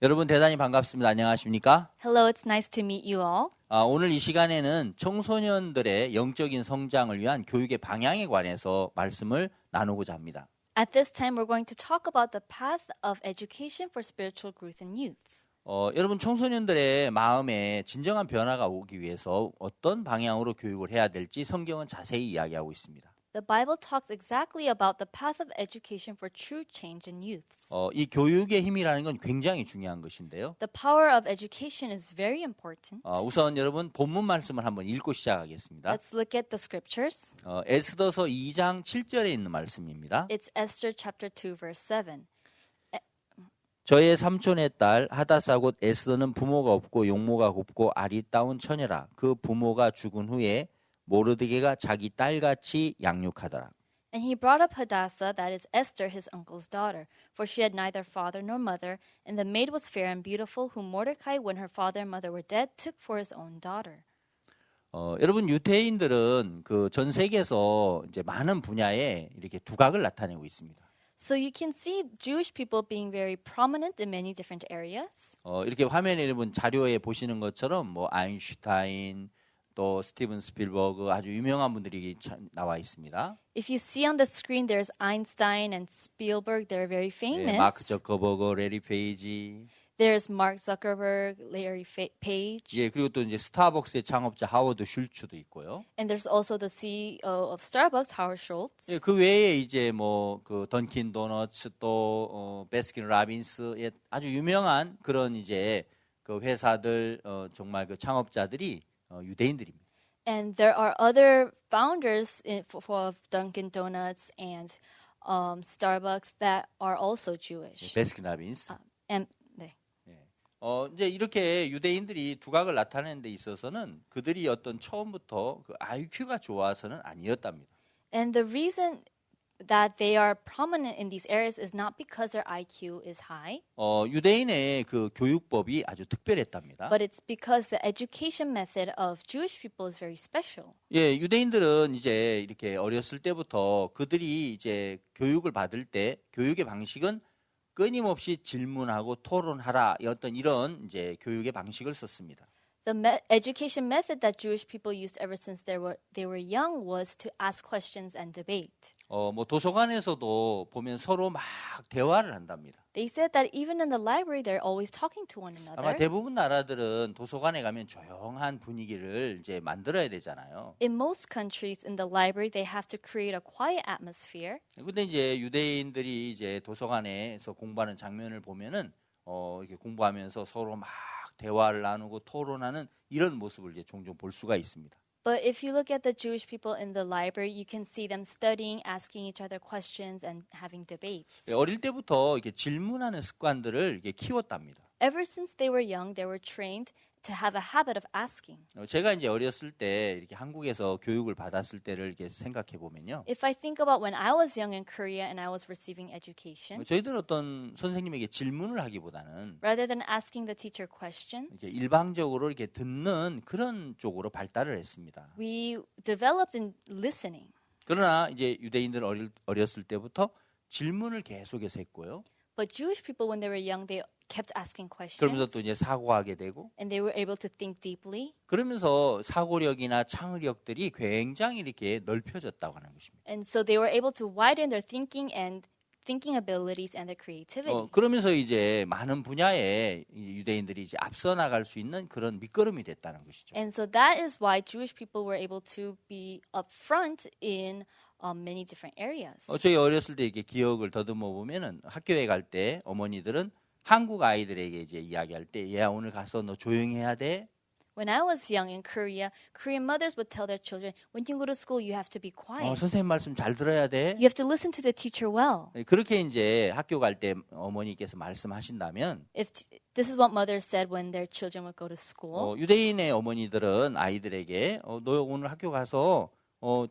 여러분 대단히 반갑습니다. 안녕하십니까? Hello, it's nice to meet you all. 오늘 이 시간에는 청소년들의 영적인 성장을 위한 교육의 방향에 관해서 말씀을 나누고자 합니다. At this time, we're going to talk about the path of education for spiritual growth in youths. 여러분 청소년들의 마음에 진정한 변화가 오기 위해서 어떤 방향으로 교육을 해야 될지 성경은 자세히 이야기하고 있습니다. The Bible talks exactly about the path of education for true change in youths. 이 교육의 힘이라는 건 굉장히 중요한 것인데요. The power of education is very important. 우선 여러분 본문 말씀을 한번 읽고 시작하겠습니다. Let's look at the scriptures. 에스더서 2장 7절에 있는 말씀입니다. It's Esther chapter 2, verse 7. 저의 삼촌의 딸 하다사 곧 에스더는 부모가 없고 용모가 곱고 아리따운 처녀라. 그 부모가 죽은 후에 모르드게가 자기 딸같이 양육하더라. And he brought up Hadassah, that is Esther, his uncle's daughter, for she had neither father nor mother, and the maid was fair and beautiful, whom Mordecai, when her father and mother were dead, took for his own daughter. 여러분 유대인들은 그 전 세계에서 이제 많은 분야에 이렇게 두각을 나타내고 있습니다. So you can see Jewish people being very prominent in many different areas. 이렇게 화면에 여러분 자료에 보시는 것처럼 뭐 아인슈타인 또 스티븐 스필버그 아주 유명한 분들이 나와 있습니다. If you see on the screen, there's Einstein and Spielberg. They're very famous. 마크 저커버그, 레리 페이지. There's Mark Zuckerberg, Larry Page. 예, 그리고 또 이제 스타벅스의 창업자 하워드 슐츠도 있고요. And there's also the CEO of Starbucks, Howard Schultz. 예, 그 외에 이제 뭐 그 던킨 도너츠 또 베스킨 라빈스의 아주 유명한 그런 이제 그 회사들 정말 그 창업자들이 유대인들입니다. And there are other founders for Dunkin' Donuts and Starbucks that are also Jewish. 베스킨 라빈스. And 네. 이제 이렇게 유대인들이 두각을 나타내는 데 있어서는 그들이 어떤 처음부터 그 IQ가 좋아서는 아니었답니다. And the reason that they are prominent in these areas is not because their IQ is high, 유대인의 그 교육법이 아주 특별했답니다. but it's because the education method of Jewish people is very special. 예, 유대인들은 이제 이렇게 어렸을 때부터 그들이 이제 교육을 받을 때 교육의 방식은 끊임없이 질문하고 토론하라 어떤 이런 이제 교육의 방식을 썼습니다. The education method that Jewish people used ever since they were young was to ask questions and debate. 뭐 도서관에서도 보면 서로 막 대화를 한답니다. They said that even in the library, they're always talking to one 아마 another. 대부분 나라들은 도서관에 가면 조용한 분위기를 이제 만들어야 되잖아요. In most countries, in the library, they have to create a quiet atmosphere. 근데 이제 유대인들이 이제 도서관에서 공부하는 장면을 보면은 이렇게 공부하면서 서로 막 대화를 나누고 토론하는 이런 모습을 이제 종종 볼 수가 있습니다. But if you look at the Jewish people in the library, you can see them studying, asking each other questions, and having debates. 어릴 때부터 이렇게 질문하는 습관들을 이렇게 키웠답니다. Ever since they were young, they were trained to have a habit of asking. 제가 이제 어렸을 때 이렇게 한국에서 교육을 받았을 때를 이렇게 생각해 보면요. If I think about when I was young in Korea and I was receiving education, 저희들 어떤 선생님에게 질문을 하기보다는 rather than asking the teacher questions, 이렇게 일방적으로 이렇게 듣는 그런 쪽으로 발달을 했습니다. we developed in listening. 그러나 이제 유대인들 어렸을 때부터 질문을 계속해서 했고요. But Jewish people, when they were young, they kept asking questions. 그러면서 또 이제 사고하게 되고 And they were able to think deeply. 그러면서 사고력이나 창의력들이 굉장히 이렇게 넓혀졌다고 하는 것입니다. And so they were able to widen their thinking abilities and their creativity. 그러면서 이제 많은 분야에 유대인들이 이제 앞서 나갈 수 있는 그런 밑거름이 됐다는 것이죠. And so that is why Jewish people were able to be up front in many different areas. 저희 어렸을 때 이렇게 기억을 더듬어 보면은 학교에 갈 때 어머니들은 한국 아이들에게 이제 이야기할 때, 얘야 오늘 가서 너 조용히 해야 돼. When I was young in Korea, Korean mothers would tell their children, when you go to school, you have to be quiet. 선생님 말씀 잘 들어야 돼. You have to listen to the teacher well. 그렇게 이제 학교 갈 때 어머니께서 말씀하신다면, This is what mothers said when their children would go to school. 유대인의 어머니들은 아이들에게 너 오늘 학교 가서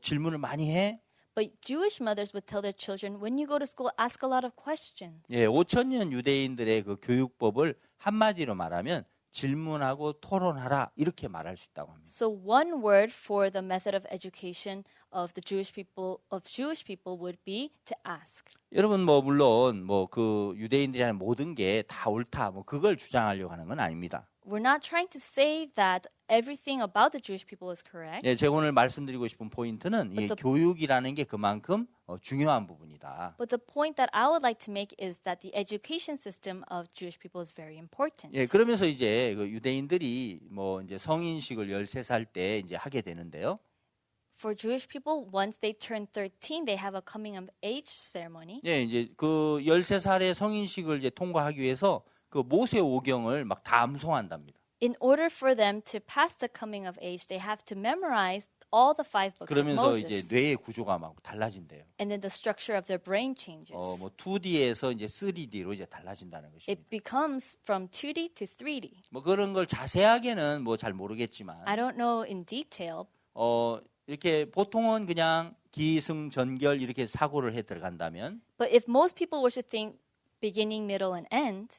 질문을 많이 해. But Jewish mothers would tell their children, when you go to school, ask a lot of questions. 예, 5,000년 유대인들의 그 교육법을 한마디로 말하면 질문하고 토론하라 이렇게 말할 수 있다고 합니다. So one word for the method of education of Jewish people would be to ask. 여러분 뭐 물론 뭐 그 유대인들이 하는 모든 게 다 옳다 뭐 그걸 주장하려고 하는 건 아닙니다. We're not trying to say that everything about the Jewish people is correct. 예, 제가 오늘 말씀드리고 싶은 포인트는 이 교육이라는 게 그만큼 중요한 부분이다. But the point that I would like to make is that the education system of Jewish people is very important. 예, 그러면서 이제 그 유대인들이 뭐 이제 성인식을 13살 때 이제 하게 되는데요. For Jewish people, once they turn 13, they have a coming of age ceremony. 예, 이제 그 13살의 성인식을 이제 통과하기 위해서 그 모세 오경을 막 다 암송한답니다. In order for them to pass the coming of age, they have to memorize all the 5 books of 그러면서 이제 Moses. 뇌의 구조가 막 달라진대요. And then the structure of their brain changes. 뭐 2D에서 이제 3D로 이제 달라진다는 It 것입니다. becomes from 2D to 3D. 뭐 그런 걸 자세하게는 뭐 잘 모르겠지만 I don't know in detail, 이렇게 보통은 그냥 기승전결 이렇게 사고를 해 들어간다면 but if most people were to think beginning, middle, and end,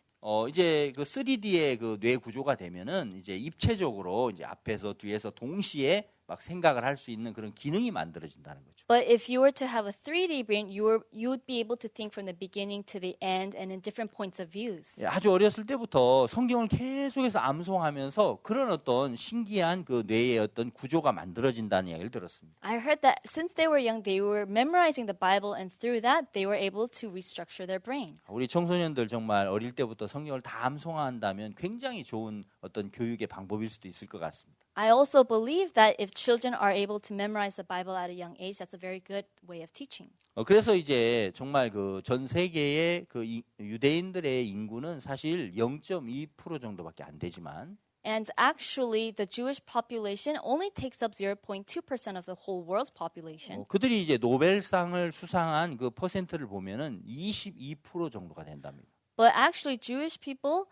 이제 그 3D의 그 뇌 구조가 되면은 이제 입체적으로 이제 앞에서 뒤에서 동시에 막 생각을 할 수 있는 그런 기능이 만들어진다는 거죠. but if you were to have a 3D brain, you'd be able to think from the beginning to the end and in different points of views. 예, 아주 어렸을 때부터 성경을 계속해서 암송하면서 그런 어떤 신기한 그 뇌의 어떤 구조가 만들어진다는 이야기를 들었습니다. I heard that since they were young, they were memorizing the Bible, and through that, they were able to restructure their brain. 우리 청소년들 정말 어릴 때부터 성경을 다 암송한다면 굉장히 좋은 어떤 교육의 방법일 수도 있을 것 같습니다. I also believe that if children are able to memorize the Bible at a young age, that's a very good way of teaching. 그래서 이제 정말 그 전 세계의 그 유대인들의 인구는 사실 0.2% 정도밖에 안 되지만 And actually, the Jewish population only takes up 0.2% of the whole world's population. 그들이 이제 노벨상을 수상한 그 퍼센트를 보면은 22% 정도가 된답니다. But actually, Jewish people,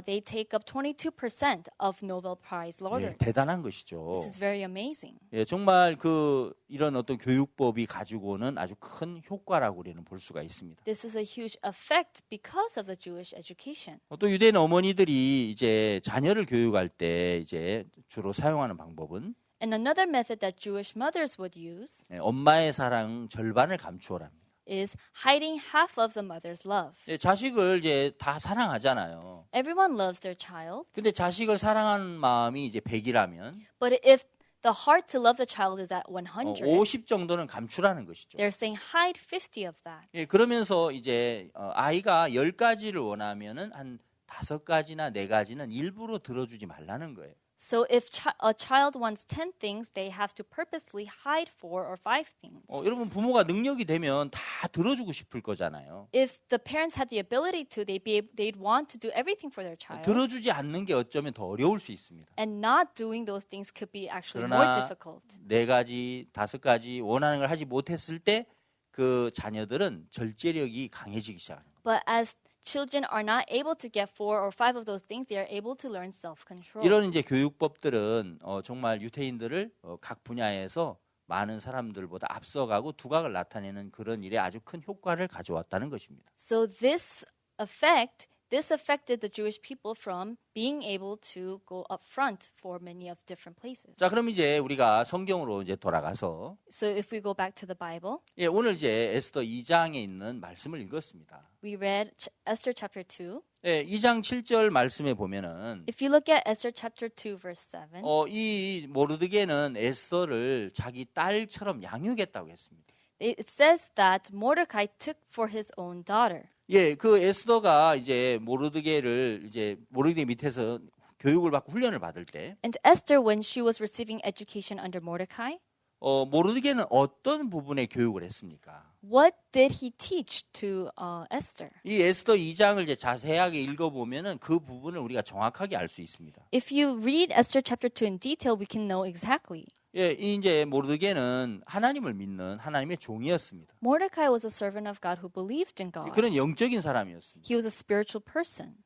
they take up 22% of Nobel Prize 예, laureates. 대단한 것이죠. This is very amazing. 예, 정말 그 이런 어떤 교육법이 가지고는 아주 큰 효과라고 우리는 볼 수가 있습니다. This is a huge effect because of the Jewish education. 또 유대인 어머니들이 이제 자녀를 교육할 때 이제 주로 사용하는 방법은 And another method that Jewish mothers would use 엄마의 사랑 절반을 감추어랍니다. is hiding half of the mother's love. 예, 자식을 이제 다 사랑하잖아요. Everyone loves their child, 근데 자식을 사랑하는 마음이 이제 100이라면 but if the heart to love the child is at 100, 50 정도는 감추라는 것이죠. they're saying hide 50 of that. 예, 그러면서 이제 아이가 10가지를 원하면은 한 5가지나 4가지는 일부러 들어주지 말라는 거예요. So if a child wants 10 things, they have to purposely hide 4 or 5 things. 여러분 부모가 능력이 되면 다 들어주고 싶을 거잖아요. If the parents had the ability to, they'd want to do everything for their child. 들어주지 않는 게 어쩌면 더 어려울 수 있습니다. And not doing those things could be actually more 그러나 difficult. 4가지, 5가지 원하는 걸 하지 못했을 때 그 자녀들은 절제력이 강해지기 시작합니다. But as children are not able to get 4 or 5 of those things, they are able to learn self-control. 이런 이제 교육법들은 정말 유태인들을 각 분야에서 많은 사람들보다 앞서가고 두각을 나타내는 그런 일에 아주 큰 효과를 가져왔다는 것입니다. So this affected the Jewish people from being able to go up front for many of different places. 자, 그럼 이제 우리가 성경으로 이제 돌아가서 So if we go back to the Bible, 예, 오늘 이제 에스더 2장에 있는 말씀을 읽었습니다. we read Esther chapter 2. 예, 2장 7절 말씀에 보면은 If you look at Esther chapter 2 verse 7, 이 모르드게는 에스더를 자기 딸처럼 양육했다고 했습니다. it says that Mordecai took for his own daughter. 예, 그 에스더가 이제 모르드게 밑에서 교육을 받고 훈련을 받을 때 And Esther, when she was receiving education under Mordecai, 모르드게는 어떤 부분에 교육을 했습니까? what did he teach to Esther? 이 에스더 2장을 이제 자세하게 읽어보면은 그 부분을 우리가 정확하게 알 수 있습니다. If you read Esther chapter 2 in detail, we can know exactly. 예, 이제 모르드게는 하나님을 믿는 하나님의 종이었습니다. Mordecai was a servant of God who believed in God. 그런 영적인 사람이었습니다. He was a spiritual person.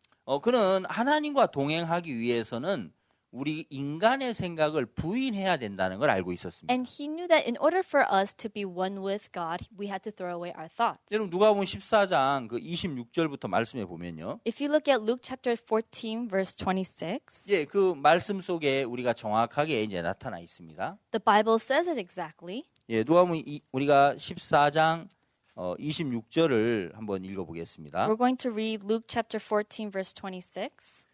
그는 하나님과 동행하기 위해서는 우리 인간의 생각을 부인해야 된다는 걸 알고 있었습니다. And he knew that in order for us to be one with God, we had to throw away our thoughts. 여러분 누가복음 14장 그 26절부터 말씀해 보면요. If you look at Luke chapter 14 verse 26, 예, 그 말씀 속에 우리가 정확하게 이제 나타나 있습니다. the Bible says it exactly. 예, 누가복음 우리가 14장 26절을 한번 읽어보겠습니다. We're going to read Luke chapter 14, verse 26.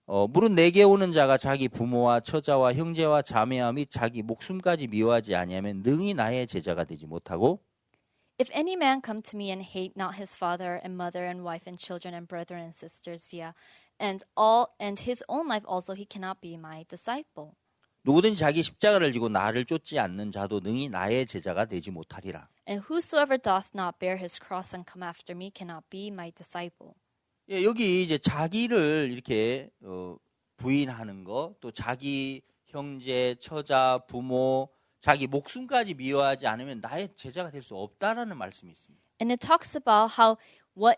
물은 내게 오는 자가 자기 부모와 처자와 형제와 자매와 및 자기 목숨까지 미워하지 아니하면 능히 나의 제자가 되지 못하고 If any man come to me and hate not his father and mother and wife and children and brethren and sisters, and his own life also, he cannot be my disciple. 누구든지 자기 십자가를 지고 나를 쫓지 않는 자도 능히 나의 제자가 되지 못하리라. And whosoever doth not bear his cross and come after me cannot be my disciple. 예, 여기 이제 자기를 이렇게 부인하는 거, 또 자기 형제, 처자, 부모, 자기 목숨까지 미워하지 않으면 나의 제자가 될 수 없다라는 말씀이 있습니다. And it talks about how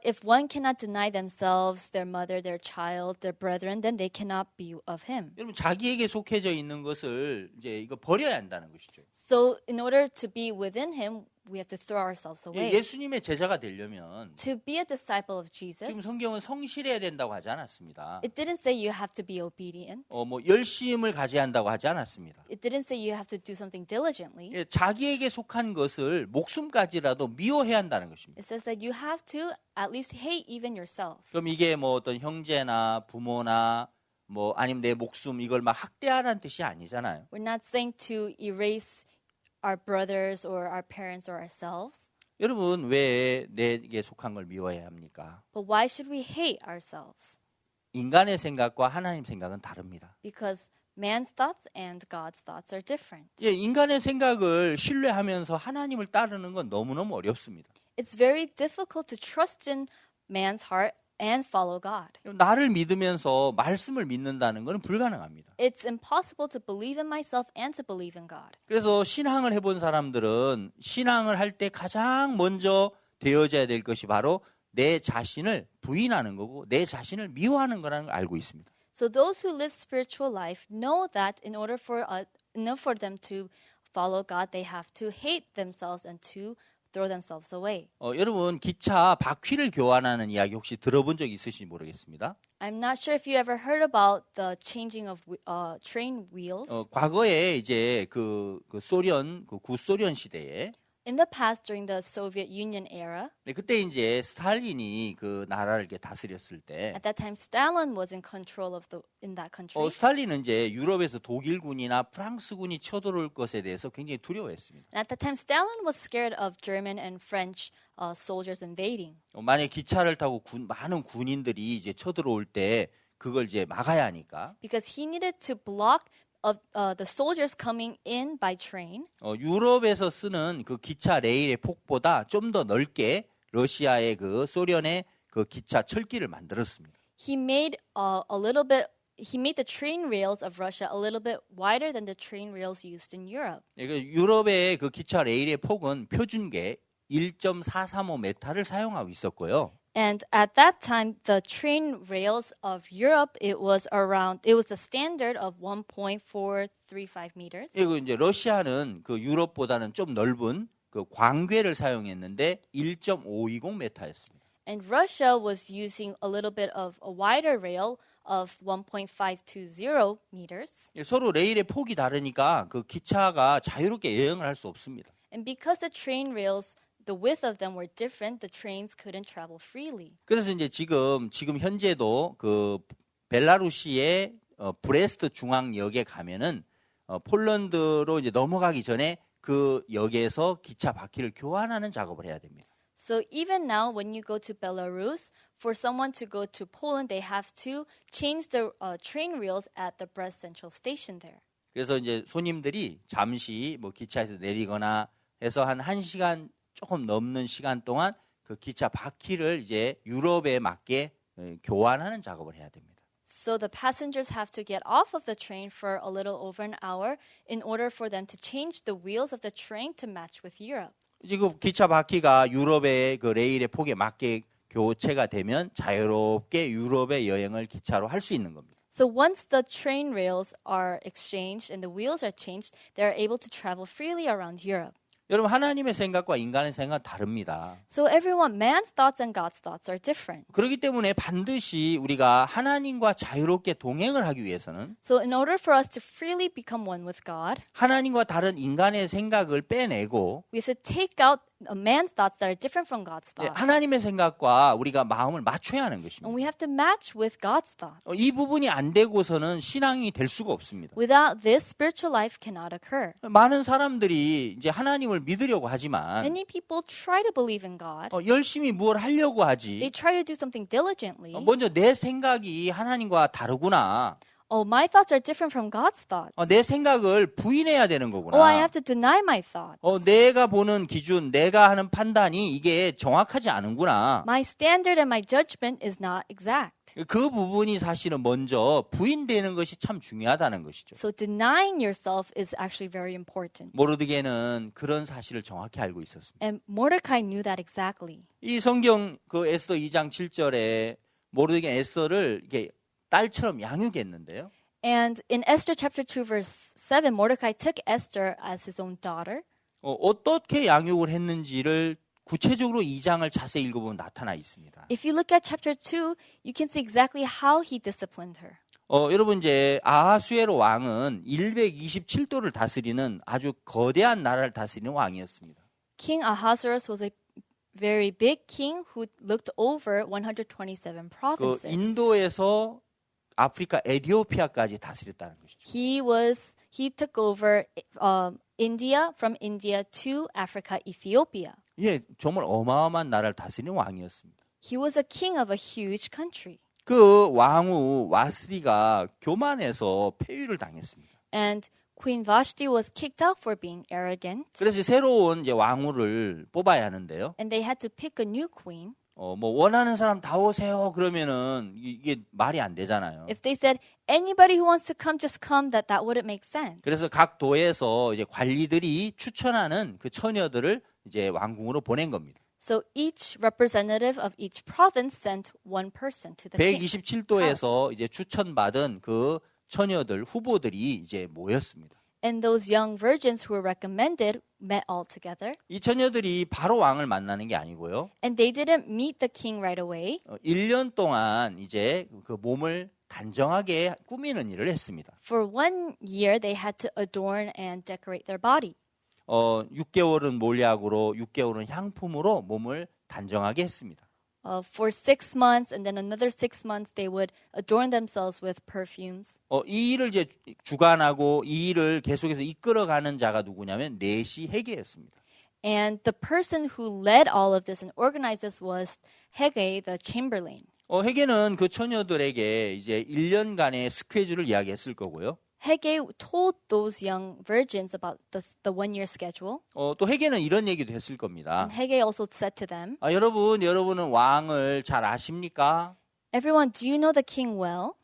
if one cannot deny themselves, their mother, their child, their brethren, then they cannot be of him. 여러분 자기에게 속해져 있는 것을 이제 이거 버려야 한다는 것이죠. So in order to be within him, we have to throw ourselves away. 예수님의 제자가 되려면 To be a disciple of Jesus, 지금 성경은 성실해야 된다고 하지 않았습니다. it didn't say you have to be obedient. 뭐 열심을 가져야 한다고 하지 않았습니다. It didn't say you have to do something diligently. 예, 자기에게 속한 것을 목숨까지라도 미워해야 한다는 것입니다. It says that you have to at least hate even yourself. 그럼 이게 뭐 어떤 형제나 부모나 뭐 아니면 내 목숨 이걸 막 학대하라는 뜻이 아니잖아요. We're not saying to erase our brothers or our parents or ourselves. 여러분 왜 내게 속한 걸 미워해야 합니까? But why should we hate ourselves? 인간의 생각과 하나님 생각은 다릅니다. Because man's thoughts and God's thoughts are different. 예, 인간의 생각을 신뢰하면서 하나님을 따르는 건 너무너무 어렵습니다. It's very difficult to trust in man's heart and follow God. 나를 믿으면서 말씀을 믿는다는 것은 불가능합니다. It's impossible to believe in myself and to believe in God. 그래서 신앙을 해본 사람들은 신앙을 할 때 가장 먼저 되어져야 될 것이 바로 내 자신을 부인하는 거고 내 자신을 미워하는 거라는 걸 알고 있습니다. So those who live spiritual life know that in order for them to follow God, they have to hate themselves and to throw themselves away. 여러분 기차 바퀴를 교환하는 이야기 혹시 들어본 적 있으신지 모르겠습니다. I'm not sure if you ever heard about the changing of train wheels. 과거에 이제 그 소련 그 구소련 시대에 In the past, during the Soviet Union era, 그때 이제 스탈린이 그 나라를 이렇게 다스렸을 때 at that time Stalin was in control of in that country. 스탈린은 이제 유럽에서 독일군이나 프랑스군이 쳐들어올 것에 대해서 굉장히 두려워했습니다. And at that time, Stalin was scared of German and French soldiers invading. 만약 기차를 타고 많은 군인들이 이제 쳐들어올 때 그걸 이제 막아야 하니까 Because he needed to block of the soldiers coming in by train. 유럽에서 쓰는 그 기차 레일의 폭보다 좀 더 넓게 러시아의 그 소련의 그 기차 철길을 만들었습니다. He made the train rails of Russia a little bit wider than the train rails used in Europe. 유럽의 그 기차 레일의 폭은 표준계 1.435m를 사용하고 있었고요. And at that time, the train rails of Europe, it was the standard of 1.435 meters. 그리고 이제 러시아는 그 유럽보다는 좀 넓은 그 광궤를 사용했는데 1.520m였습니다. And Russia was using a little bit of a wider rail of 1.520 meters. 서로 레일의 폭이 다르니까 그 기차가 자유롭게 여행을 할 수 없습니다. And because the train rails, the width of them were different, the trains couldn't travel freely. 그래서 이제 지금 현재도 그 벨라루시의 브레스트 중앙역에 가면은 폴란드로 이제 넘어가기 전에 그 역에서 기차 바퀴를 교환하는 작업을 해야 됩니다. So even now, when you go to Belarus, for someone to go to Poland, they have to change the train rails at the Brest Central Station there. 그래서 이제 손님들이 잠시 뭐 기차에서 내리거나 해서 한 1시간 조금 넘는 시간 동안 그 기차 바퀴를 이제 유럽에 맞게 교환하는 작업을 해야 됩니다. So the passengers have to get off of the train for a little over an hour in order for them to change the wheels of the train to match with Europe. 지금 기차 바퀴가 유럽의 그 레일의 폭에 맞게 교체가 되면 자유롭게 유럽의 여행을 기차로 할 수 있는 겁니다. So once the train rails are exchanged and the wheels are changed, they are able to travel freely around Europe. 여러분 하나님의 생각과 인간의 생각은 다릅니다. So everyone, man's thoughts and God's thoughts are different. 그렇기 때문에 반드시 우리가 하나님과 자유롭게 동행을 하기 위해서는 So in order for us to freely become one with God, 하나님과 다른 인간의 생각을 빼내고 we have to take out a man's thoughts that are different from God's thoughts. 하나님의 생각과 우리가 마음을 맞춰야 하는 And 것입니다. we have to match with God's thoughts. 이 부분이 안 되고서는 신앙이 될 수가 없습니다. Without this, spiritual life cannot occur. 많은 사람들이 이제 하나님을 믿으려고 하지만 Many people try to believe in God. 열심히 뭘 하려고 They 하지. try to do something diligently. 먼저 내 생각이 하나님과 다르구나. Oh, my thoughts are different from God's thoughts. 내 생각을 부인해야 되는 Oh, I 거구나. have to deny my thoughts. 내가 보는 기준, 내가 하는 판단이 이게 정확하지 않은구나. My standard and my judgment is not exact. 그 부분이 사실은 먼저 부인되는 것이 참 중요하다는 것이죠. So denying yourself is actually very important. 모르드게는 그런 사실을 정확히 알고 있었습니다. And Mordecai knew that exactly. 이 성경 그 에스더 2장 7절에 모르드게 에스더를 이렇게 딸처럼 양육했는데요. And in Esther chapter 2 verse 7, Mordecai took Esther as his own daughter. 어떻게 양육을 했는지를 구체적으로 2장을 자세히 읽어보면 나타나 있습니다. If you look at chapter 2, you can see exactly how he disciplined her. 여러분 이제 아하수에로 왕은 127도를 다스리는 아주 거대한 나라를 다스리는 왕이었습니다. King Ahasuerus was a very big king who looked over 127 그 provinces. 인도에서 아프리카 에티오피아까지 다스렸다는 것이죠. He took over India, from India to Africa, Ethiopia. 예, 정말 어마어마한 나라를 다스리는 왕이었습니다. He was a king of a huge country. 그 왕후 와스디가 교만해서 폐위를 당했습니다. And Queen Vashti was kicked out for being arrogant. 그래서 새로운 이제 왕후를 뽑아야 하는데요. And they had to pick a new queen. 뭐 원하는 사람 다 오세요. 그러면은 이게 말이 안 되잖아요. If they said anybody who wants to come, just come, that wouldn't make sense. 그래서 각 도에서 이제 관리들이 추천하는 그 처녀들을 이제 왕궁으로 보낸 겁니다. So each representative of each province sent one person to the king. 127도에서 이제 추천받은 그 처녀들 후보들이 이제 모였습니다. And those young virgins who were recommended met all together. 이 처녀들이 바로 왕을 만나는 게 아니고요. And they didn't meet the king right away. 1년 동안 이제 그 몸을 단정하게 꾸미는 일을 했습니다. For 1 year, they had to adorn and decorate their body. 6개월은 몰약으로, 6개월은 향품으로 몸을 단정하게 했습니다. For 6 months, and then another 6 months, they would adorn themselves with perfumes. 이 일을 이제 주관하고 이 일을 계속해서 이끌어가는 자가 누구냐면 넷이 헤게였습니다. And the person who led all of this and organized this was Haggai, the chamberlain. 헤게는 그 처녀들에게 이제 1년간의 스케줄을 이야기했을 거고요. Haggai told those young virgins about the 1 year schedule. 또 헤게는 이런 얘기도 했을 겁니다. And Haggai also said to them, 여러분은 왕을 잘 아십니까? Everyone, do you know the king well?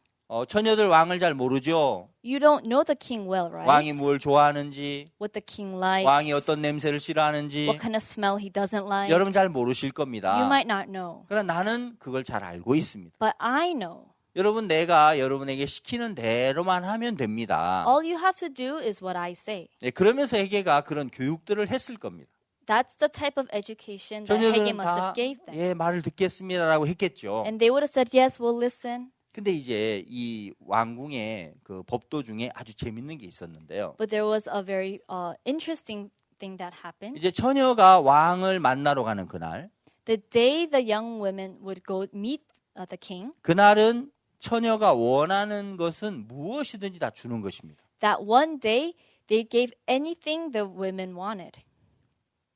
처녀들 왕을 잘 모르죠? You don't know the king well, right? 왕이 뭘 좋아하는지, What the king likes, 왕이 어떤 냄새를 싫어하는지 what kind of smell he doesn't like. 여러분 잘 모르실 You 겁니다. might not know, 그러나 나는 그걸 잘 알고 있습니다. but I know. 여러분 내가 여러분에게 시키는 대로만 하면 됩니다. All you have to do is what I say. 그러면서 헤게가 그런 교육들을 했을 겁니다. That's the type of education that Haggai 처녀들은 must have 다 gave them. 예, 말을 듣겠습니다라고 했겠죠. And they would have said, yes, we'll listen. 근데 이제 이 왕궁의 그 법도 중에 아주 재밌는 게 있었는데요. But there was a very interesting thing that happened. 이제 처녀가 왕을 만나러 가는 그날, The day the young women would go meet the king, 그날은 처녀가 원하는 것은 무엇이든지 다 주는 것입니다. that one day they gave anything the women wanted.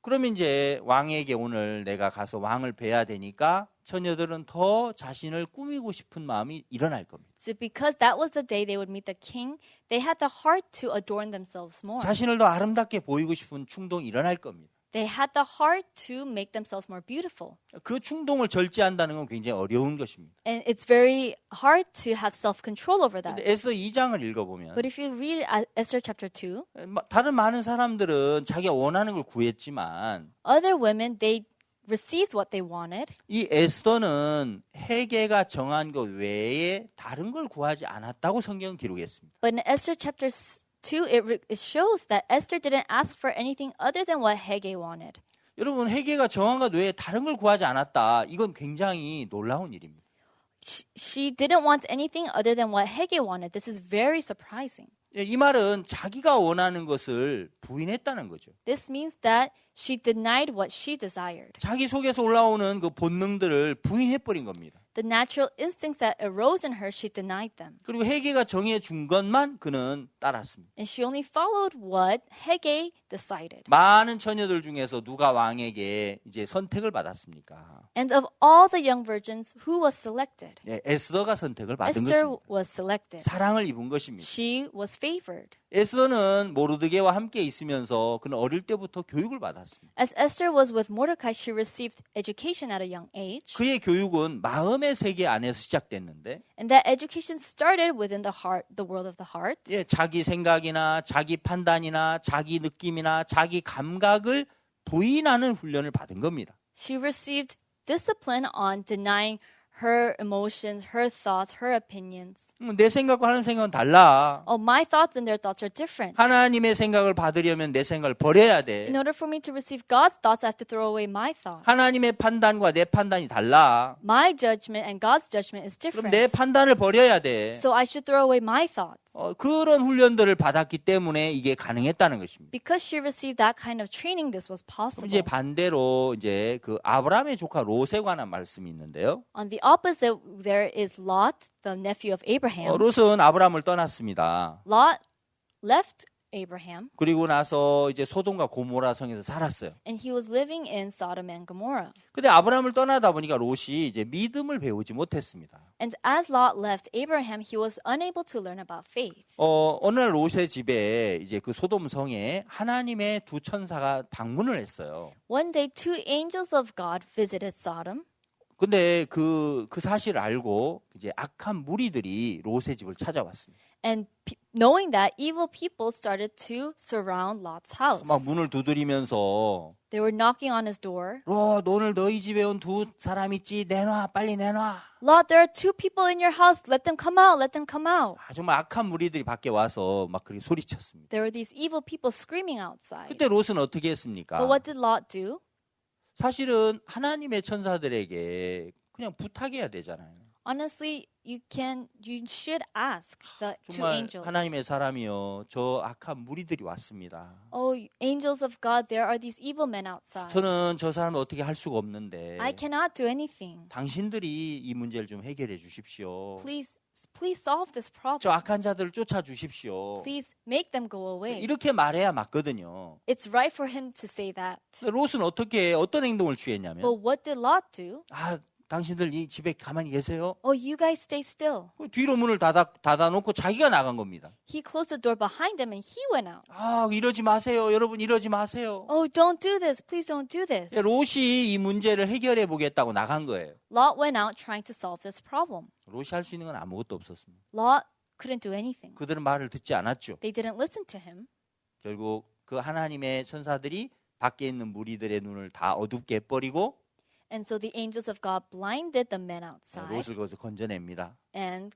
그러면 이제 왕에게 오늘 내가 가서 왕을 뵈야 되니까 처녀들은 더 자신을 꾸미고 싶은 마음이 일어날 겁니다. So because that was the day they would meet the king, they had the heart to adorn themselves more. 자신을 더 아름답게 보이고 싶은 충동이 일어날 겁니다. They had the heart to make themselves more beautiful. 그 충동을 절제한다는 건 굉장히 어려운 것입니다. And it's very hard to have self-control over that. 근데 에스더 2장을 읽어보면 But if you read Esther chapter 2, 다른 많은 사람들은 자기가 원하는 걸 구했지만 other women, they received what they wanted. 이 에스더는 헤게가 정한 것 외에 다른 걸 구하지 않았다고 성경은 기록했습니다. But in Esther chapter Two, it shows that Esther didn't ask for anything other than what Haggai wanted. 여러분 헤게가 정한 것 외에 다른 걸 구하지 않았다. 이건 굉장히 놀라운 일입니다. She didn't want anything other than what Haggai wanted. This is very surprising. 이 말은 자기가 원하는 것을 부인했다는 거죠. This means that she denied what she desired. 자기 속에서 올라오는 그 본능들을 부인해버린 겁니다. The natural instincts that arose in her, she denied them. 그리고 헤게가 정해준 것만 그는 따랐습니다. And she only followed what Haggai decided. 많은 처녀들 중에서 누가 왕에게 이제 선택을 받았습니까? And of all the young virgins, who was selected? 예, 에스더가 선택을 받은 Esther 것입니다. was selected. 사랑을 입은 것입니다. She was favored. 에스더는 모르드게와 함께 있으면서 그는 어릴 때부터 교육을 받았습니다. As Esther was with Mordecai, she received education at a young age. 그의 교육은 마음의 세계 안에서 시작됐는데 And that education started within the heart, the world of the heart. 예, 자기 생각이나 자기 판단이나 자기 느낌이나 자기 감각을 부인하는 훈련을 받은 겁니다. She received discipline on denying her emotions, her thoughts, her opinions. 내 생각과 하나님 생각은 달라. Oh, my thoughts and their thoughts are different. 하나님의 생각을 받으려면 내 생각을 버려야 돼. In order for me to receive God's thoughts, I have to throw away my thoughts. 하나님의 판단과 내 판단이 달라. My judgment and God's judgment is 그럼 different. 내 판단을 버려야 돼. So I should throw away my thoughts. 그런 훈련들을 받았기 때문에 이게 가능했다는 것입니다. Because she received that kind of training, this was 그럼 possible. 이제 반대로 이제 그 아브라함의 조카 롯에 관한 말씀이 있는데요. On the opposite, there is Lot, the nephew of Abraham. 롯은 아브라함을 떠났습니다. Lot left Abraham, 그리고 나서 이제 소돔과 고모라 성에서 살았어요. and he was living in Sodom and Gomorrah. 근데 아브라함을 떠나다 보니까 롯이 이제 믿음을 배우지 못했습니다. And as Lot left Abraham, he was unable to learn about faith. 어느 날 롯의 집에 이제 그 소돔 성에 하나님의 두 천사가 방문을 했어요. One day, two angels of God visited Sodom. 근데 그 사실을 알고 이제 악한 무리들이 롯의 집을 찾아왔습니다. And knowing that, evil people started to surround Lot's house. 막 문을 두드리면서 They were knocking on his door. 롯, 오늘 너희 집에 온 두 사람 있지? 내놔, 빨리 내놔. Lot, there are two people in your house. Let them come out. Let them come out. 정말 악한 무리들이 밖에 와서 막 그렇게 소리쳤습니다. There were these evil people screaming outside. 그때 롯은 어떻게 했습니까? But what did Lot do? 사실은 하나님의 천사들에게 그냥 부탁해야 되잖아요. Honestly, you should ask the two 정말 angels. 하나님의 사람이여, 저 악한 무리들이 왔습니다. Oh, angels of God, there are these evil men outside. 저는 저 사람을 어떻게 할 수가 없는데 I cannot do anything. 당신들이 이 문제를 좀 해결해 주십시오. Please solve this 저 problem. 악한 자들을 쫓아 주십시오. Please make them go away. 이렇게 말해야 맞거든요. It's right for him to say that. 롯은 어떤 행동을 취했냐면 But what did Lot do? 당신들 이 집에 가만히 계세요. Oh, you guys stay still. 뒤로 문을 닫아놓고 자기가 나간 겁니다. He closed the door behind him and he went out. 이러지 마세요. 여러분 이러지 마세요. Oh, don't do this. Please don't do this. 롯이 이 문제를 해결해 보겠다고 나간 거예요. Lot went out trying to solve this problem. 롯이 할 수 있는 건 아무것도 없었습니다. Lot couldn't do anything. 그들은 말을 듣지 않았죠. They didn't listen to him. 결국 그 하나님의 천사들이 밖에 있는 무리들의 눈을 다 어둡게 해버리고 And so the angels of God blinded the men outside 롯을 거기서 건져냅니다. and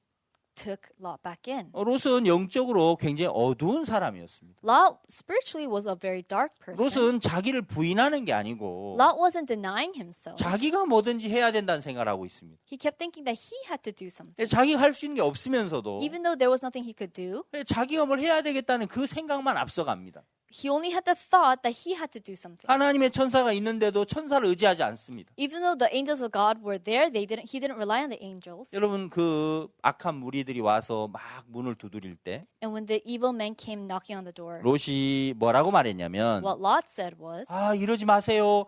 took Lot back in. 롯은 영적으로 굉장히 어두운 사람이었습니다. Lot spiritually was a very dark person. 롯은 자기를 부인하는 게 아니고 Lot wasn't denying himself. 자기가 뭐든지 해야 된다는 생각을 하고 있습니다. He kept thinking that he had to do something. 자기가 할 수 있는 게 없으면서도 Even though there was nothing he could do, 자기가 뭘 해야 되겠다는 그 생각만 앞서갑니다. he only had the thought that he had to do something. 하나님의 천사가 있는데도 천사를 의지하지 않습니다. Even though the angels of God were there, he didn't rely on the angels. 여러분 그 악한 무리들이 와서 막 문을 두드릴 때 And when the evil men came knocking on the door, 롯이 뭐라고 말했냐면 what Lot said was, 이러지 마세요.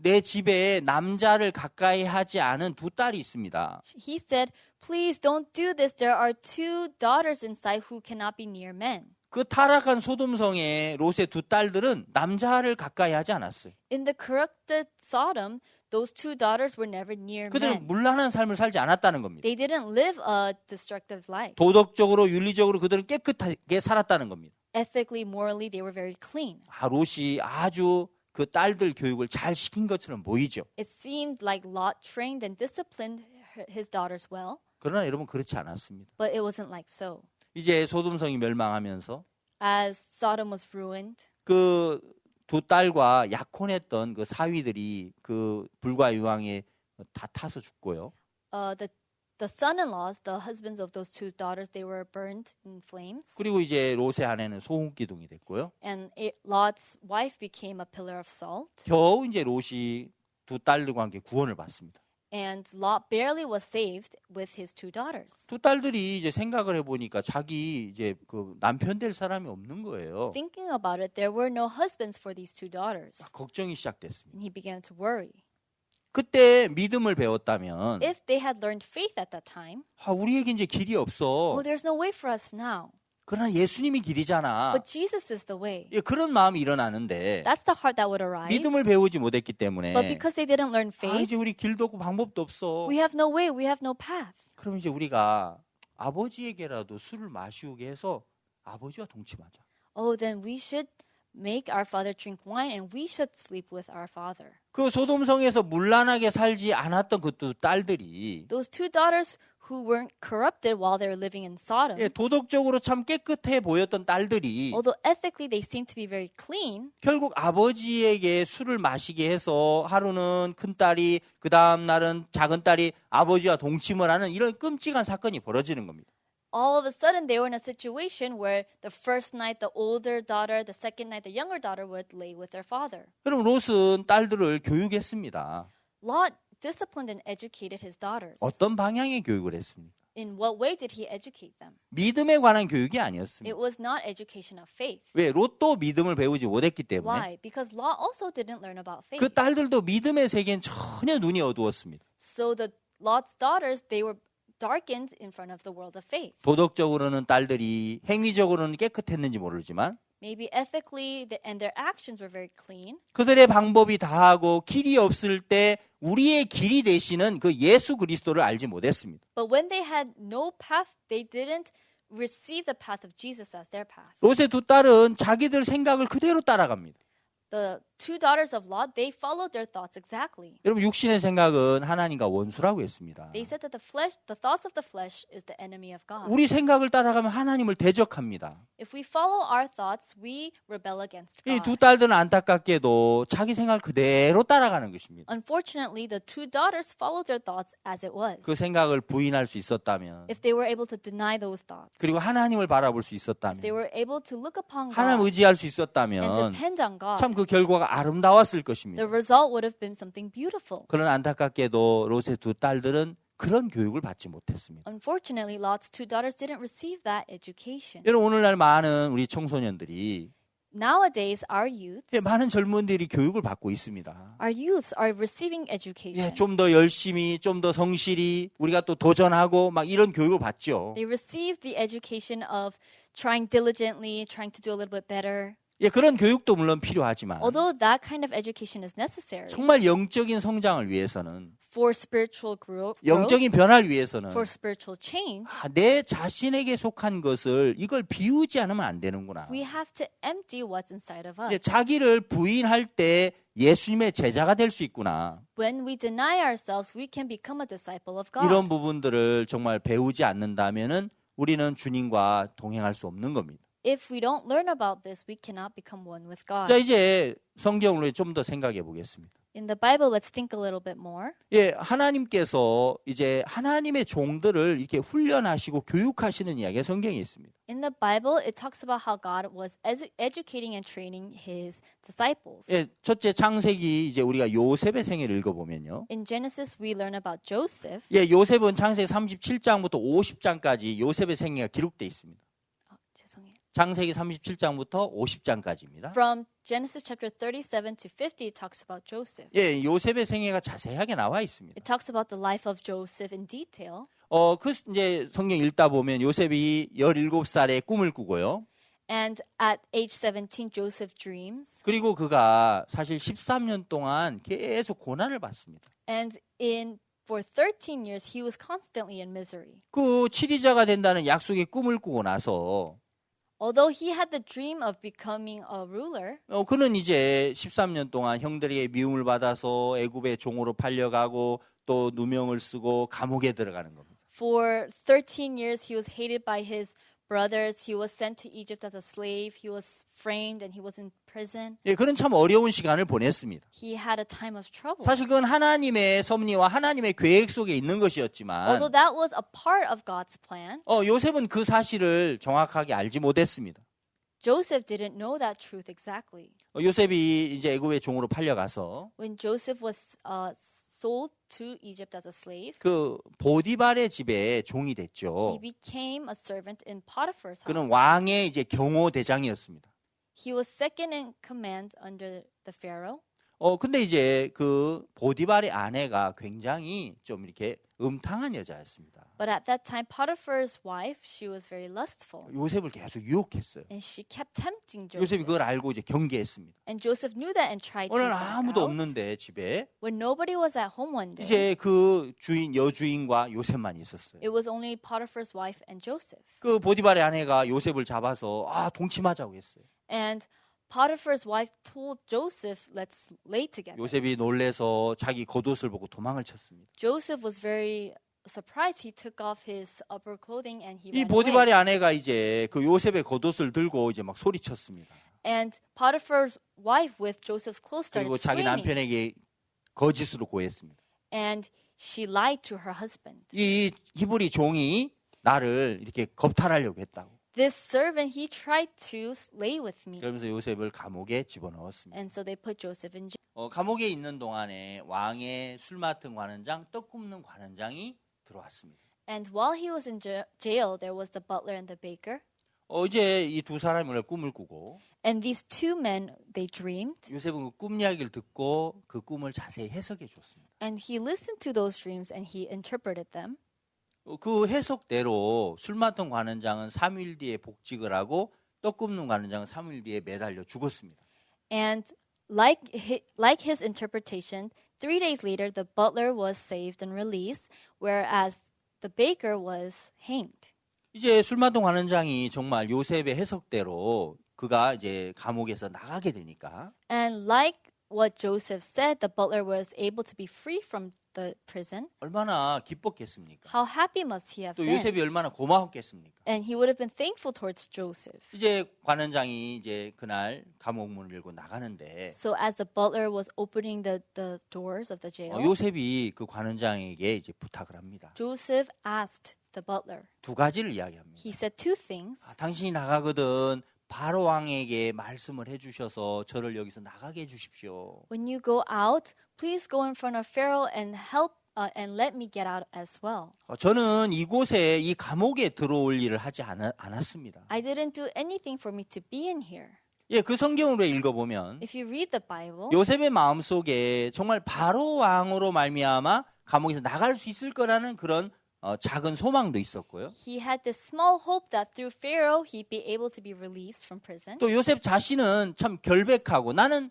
내 집에 남자를 가까이 하지 않은 두 딸이 있습니다. he said, please don't do this. There are two daughters inside who cannot be near men. 그 타락한 소돔성의 롯의 두 딸들은 남자를 가까이 하지 않았어요. In the corrupted Sodom, those two daughters were never near 그들은 men. 문란한 삶을 살지 않았다는 겁니다. They didn't live a destructive life. 도덕적으로 윤리적으로 그들은 깨끗하게 살았다는 겁니다. Ethically, morally, they were very clean. 롯이 아주 그 딸들 교육을 잘 시킨 것처럼 보이죠. It seemed like Lot trained and disciplined his daughters well, 그러나 여러분 그렇지 않았습니다. but it wasn't like so. 이제 소돔성이 멸망하면서 as Sodom was ruined. 그 두 딸과 약혼했던 그 사위들이 그 불과 유황에 다 타서 죽고요. The son-in-laws, the husbands of those two daughters, they were burned in flames. 그리고 이제 롯의 아내는 소금기둥이 됐고요. And Lot's wife became a pillar of salt. 겨우 이제 롯이 두 딸들과 함께 구원을 받습니다. And Lot barely was saved with his two daughters. 두 딸들이 이제 생각을 해보니까 자기 이제 그 남편 될 사람이 없는 거예요. Thinking about it, there were no husbands for these two daughters. 걱정이 시작됐습니다. And he began to worry. 그때 믿음을 배웠다면 If they had learned faith at that time, 우리에게 이제 길이 없어. oh, there's no way for us now. 그러나 예수님이 길이잖아. But Jesus is the way. 예, 그런 마음이 일어나는데 That's the heart that would arise. 믿음을 배우지 못했기 때문에 But because they didn't learn faith, 이제 우리 길도 없고 방법도 없어. we have no way, we have no path. 그럼 이제 우리가 아버지에게라도 술을 마시우게 해서 아버지와 동침하자. Oh, then we should make our father drink wine and we should sleep with our father. 그 소돔성에서 문란하게 살지 않았던 그 두 딸들이 Those two daughters who weren't corrupted while they were living in Sodom, 예, 도덕적으로 참 깨끗해 보였던 딸들이 although ethically they seemed to be very clean, 결국 아버지에게 술을 마시게 해서 하루는 큰 딸이 그 다음 날은 작은 딸이 아버지와 동침을 하는 이런 끔찍한 사건이 벌어지는 겁니다. all of a sudden they were in a situation where the first night the older daughter, the second night the younger daughter would lay with their father. 그럼 롯은 딸들을 교육했습니다. Lot disciplined and educated his daughters. 어떤 방향의 교육을 했습니까? In what way did he educate them? 믿음에 관한 교육이 It 아니었습니다. was not education of faith. 왜? 롯도 믿음을 배우지 못했기 때문에 Why? Because Lot also didn't learn about faith. 그 딸들도 믿음의 세계엔 전혀 눈이 어두웠습니다. So the Lot's daughters, they were darkened in front of the world of faith. 도덕적으로는 딸들이 행위적으로는 깨끗했는지 모르지만 Maybe ethically and their actions were very clean. 그들의 방법이 다하고 길이 없을 때 우리의 길이 되시는 그 예수 그리스도를 알지 못했습니다. But when they had no path, they didn't receive the path of Jesus as their path. 롯의 두 딸은 자기들 생각을 그대로 따라갑니다. The two daughters of Lot, they followed their thoughts exactly. 여러분 육신의 생각은 하나님과 원수라고 했습니다. They said that the thoughts of the flesh is the enemy of God. 우리 생각을 따라가면 하나님을 대적합니다. If we follow our thoughts, we rebel against 이 두 God. 딸들은 안타깝게도 자기 생각을 그대로 따라가는 것입니다. Unfortunately, the two daughters followed their thoughts as it was. 그 생각을 부인할 수 있었다면 If they were able to deny those thoughts, 그리고 하나님을 바라볼 수 if 있었다면 they were able to look upon 하나님 God 의지할 수 and 있었다면 depend on God, 참 그 결과가 아름다웠을 것입니다. the result would have been something beautiful. 그러나 안타깝게도 롯의 두 딸들은 그런 교육을 받지 못했습니다. Unfortunately, Lot's two daughters didn't receive that education. 여러분 오늘날 많은 우리 청소년들이 Nowadays, our youth, 많은 젊은들이 교육을 받고 있습니다. our youths are receiving education. 좀 더 열심히, 좀 더 성실히 우리가 또 도전하고 막 이런 교육을 받죠. They receive the education of trying diligently, trying to do a little bit better. 그런 교육도 물론 필요하지만 Although that kind of education is necessary 정말 영적인 성장을 위해서는 for spiritual growth, 영적인 변화를 위해서는 for spiritual change, 내 자신에게 속한 것을 이걸 비우지 않으면 안 되는구나. we have to empty what's inside of us. 자기를 부인할 때 예수님의 제자가 될 수 있구나. When we deny ourselves, we can become a disciple of God. 이런 부분들을 정말 배우지 않는다면은 우리는 주님과 동행할 수 없는 겁니다. If we don't learn about this, we cannot become one with God. 자, 이제 성경으로 좀 더 생각해 보겠습니다. In the Bible, let's think a little bit more. 하나님께서 이제 하나님의 종들을 이렇게 훈련하시고 교육하시는 이야기가 성경에 있습니다. In the Bible, it talks about how God was educating and training his disciples. 첫째 창세기 이제 우리가 요셉의 생애를 읽어보면요. In Genesis, we learn about Joseph. 요셉은 창세기 37장부터 50장까지 요셉의 생애가 기록되어 있습니다. 죄송해요. 창세기 37장부터 50장까지입니다. From Genesis chapter 37 to 50, it talks about Joseph. 요셉의 생애가 자세하게 나와 있습니다. It talks about the life of Joseph in detail. 이제 성경 읽다 보면 요셉이 17살에 꿈을 꾸고요. And at age 17, Joseph dreams. 그리고 그가 사실 13년 동안 계속 고난을 받습니다. And for 13 years, he was constantly in misery. 그 치리자가 된다는 약속의 꿈을 꾸고 나서 Although he had the dream of becoming a ruler, 그는 이제 13년 동안 형들에게 미움을 받아서 애굽의 종으로 팔려가고 또 누명을 쓰고 감옥에 들어가는 겁니다. for 13 years, he was hated by his brothers. He was sent to Egypt as a slave. He was framed and he was in prison. 예, 그런 참 어려운 시간을 보냈습니다. He had a time of trouble. 사실 그건 하나님의 섭리와 하나님의 계획 속에 있는 것이었지만 Although that was a part of God's plan, 요셉은 그 사실을 정확하게 알지 못했습니다. Joseph didn't know that truth exactly. 요셉이 이제 애굽의 종으로 팔려가서 When Joseph was sold to Egypt as a slave, 그 보디발의 집에 종이 됐죠. he became a servant in Potiphar's 그는 house. 왕의 이제 경호 대장이었습니다. He was second in command under the Pharaoh. 근데 이제 그 보디발의 아내가 굉장히 좀 이렇게 음탕한 여자였습니다. But at that time, Potiphar's wife, she was very lustful. 요셉을 계속 유혹했어요. And she kept tempting 요셉이 Joseph. 그걸 알고 이제 경계했습니다. And Joseph knew that and tried to 오늘 back 아무도 out. 없는데 집에 When nobody was at home one day, 이제 그 여주인과 요셉만 있었어요. it was only Potiphar's wife and Joseph. 그 보디발의 아내가 요셉을 잡아서 동침하자고 했어요. And Potiphar's wife told Joseph, let's lay together. 요셉이 놀래서 자기 겉옷을 보고 도망을 쳤습니다. Joseph was very surprised. He took off his upper clothing and he 이 ran 보디발의 away. 아내가 이제 그 요셉의 겉옷을 들고 이제 막 소리쳤습니다. And Potiphar's wife with Joseph's clothes started 그리고 자기 screaming. 남편에게 거짓으로 고했습니다. And she lied to her husband. 이 히브리 종이 나를 이렇게 겁탈하려고 했다고. This servant, he tried to lay with me. 그러면서 요셉을 감옥에 집어넣었습니다. And so they put Joseph in jail. 감옥에 있는 동안에 왕의 술 맡은 관원장, 떡 굽는 관원장이 들어왔습니다. And while he was in jail, there was the butler and the baker. 이제 이 두 사람이 오늘 꿈을 꾸고 And these two men, they dreamed. 요셉은 그 꿈 이야기를 듣고 그 꿈을 자세히 해석해 줬습니다. And he listened to those dreams and he interpreted them. 그 해석대로 술 맡은 관원장은 3일 뒤에 복직을 하고 떡 굽는 관원장은 3일 뒤에 매달려 죽었습니다. And like his interpretation, 3 days later, the butler was saved and released, whereas the baker was hanged. 이제 술 맡은 관원장이 정말 요셉의 해석대로 그가 이제 감옥에서 나가게 되니까 And like what Joseph said, the butler was able to be free from the prison. 얼마나 기뻤겠습니까? How happy must he have 또 been? 요셉이 얼마나 고마웠겠습니까? And he would have been thankful towards Joseph. 이제 관원장이 이제 그날 감옥 문을 열고 나가는데 So as the butler was opening the doors of the jail, 요셉이 그 관원장에게 이제 부탁을 합니다. Joseph asked the butler. 두 가지를 이야기합니다. He said two things. 당신이 나가거든 바로 왕에게 말씀을 해주셔서 저를 여기서 나가게 해주십시오. When you go out, please go in front of Pharaoh and help and let me get out as well. 저는 이곳에 이 감옥에 들어올 일을 하지 않았습니다. I didn't do anything for me to be in here. 예, 그 성경으로 읽어보면 If you read the Bible, 요셉의 마음속에 정말 바로 왕으로 말미암아 감옥에서 나갈 수 있을 거라는 그런 작은 소망도 있었고요. he had this small hope that through Pharaoh he'd be able to be released from prison. 또 요셉 자신은 참 결백하고 나는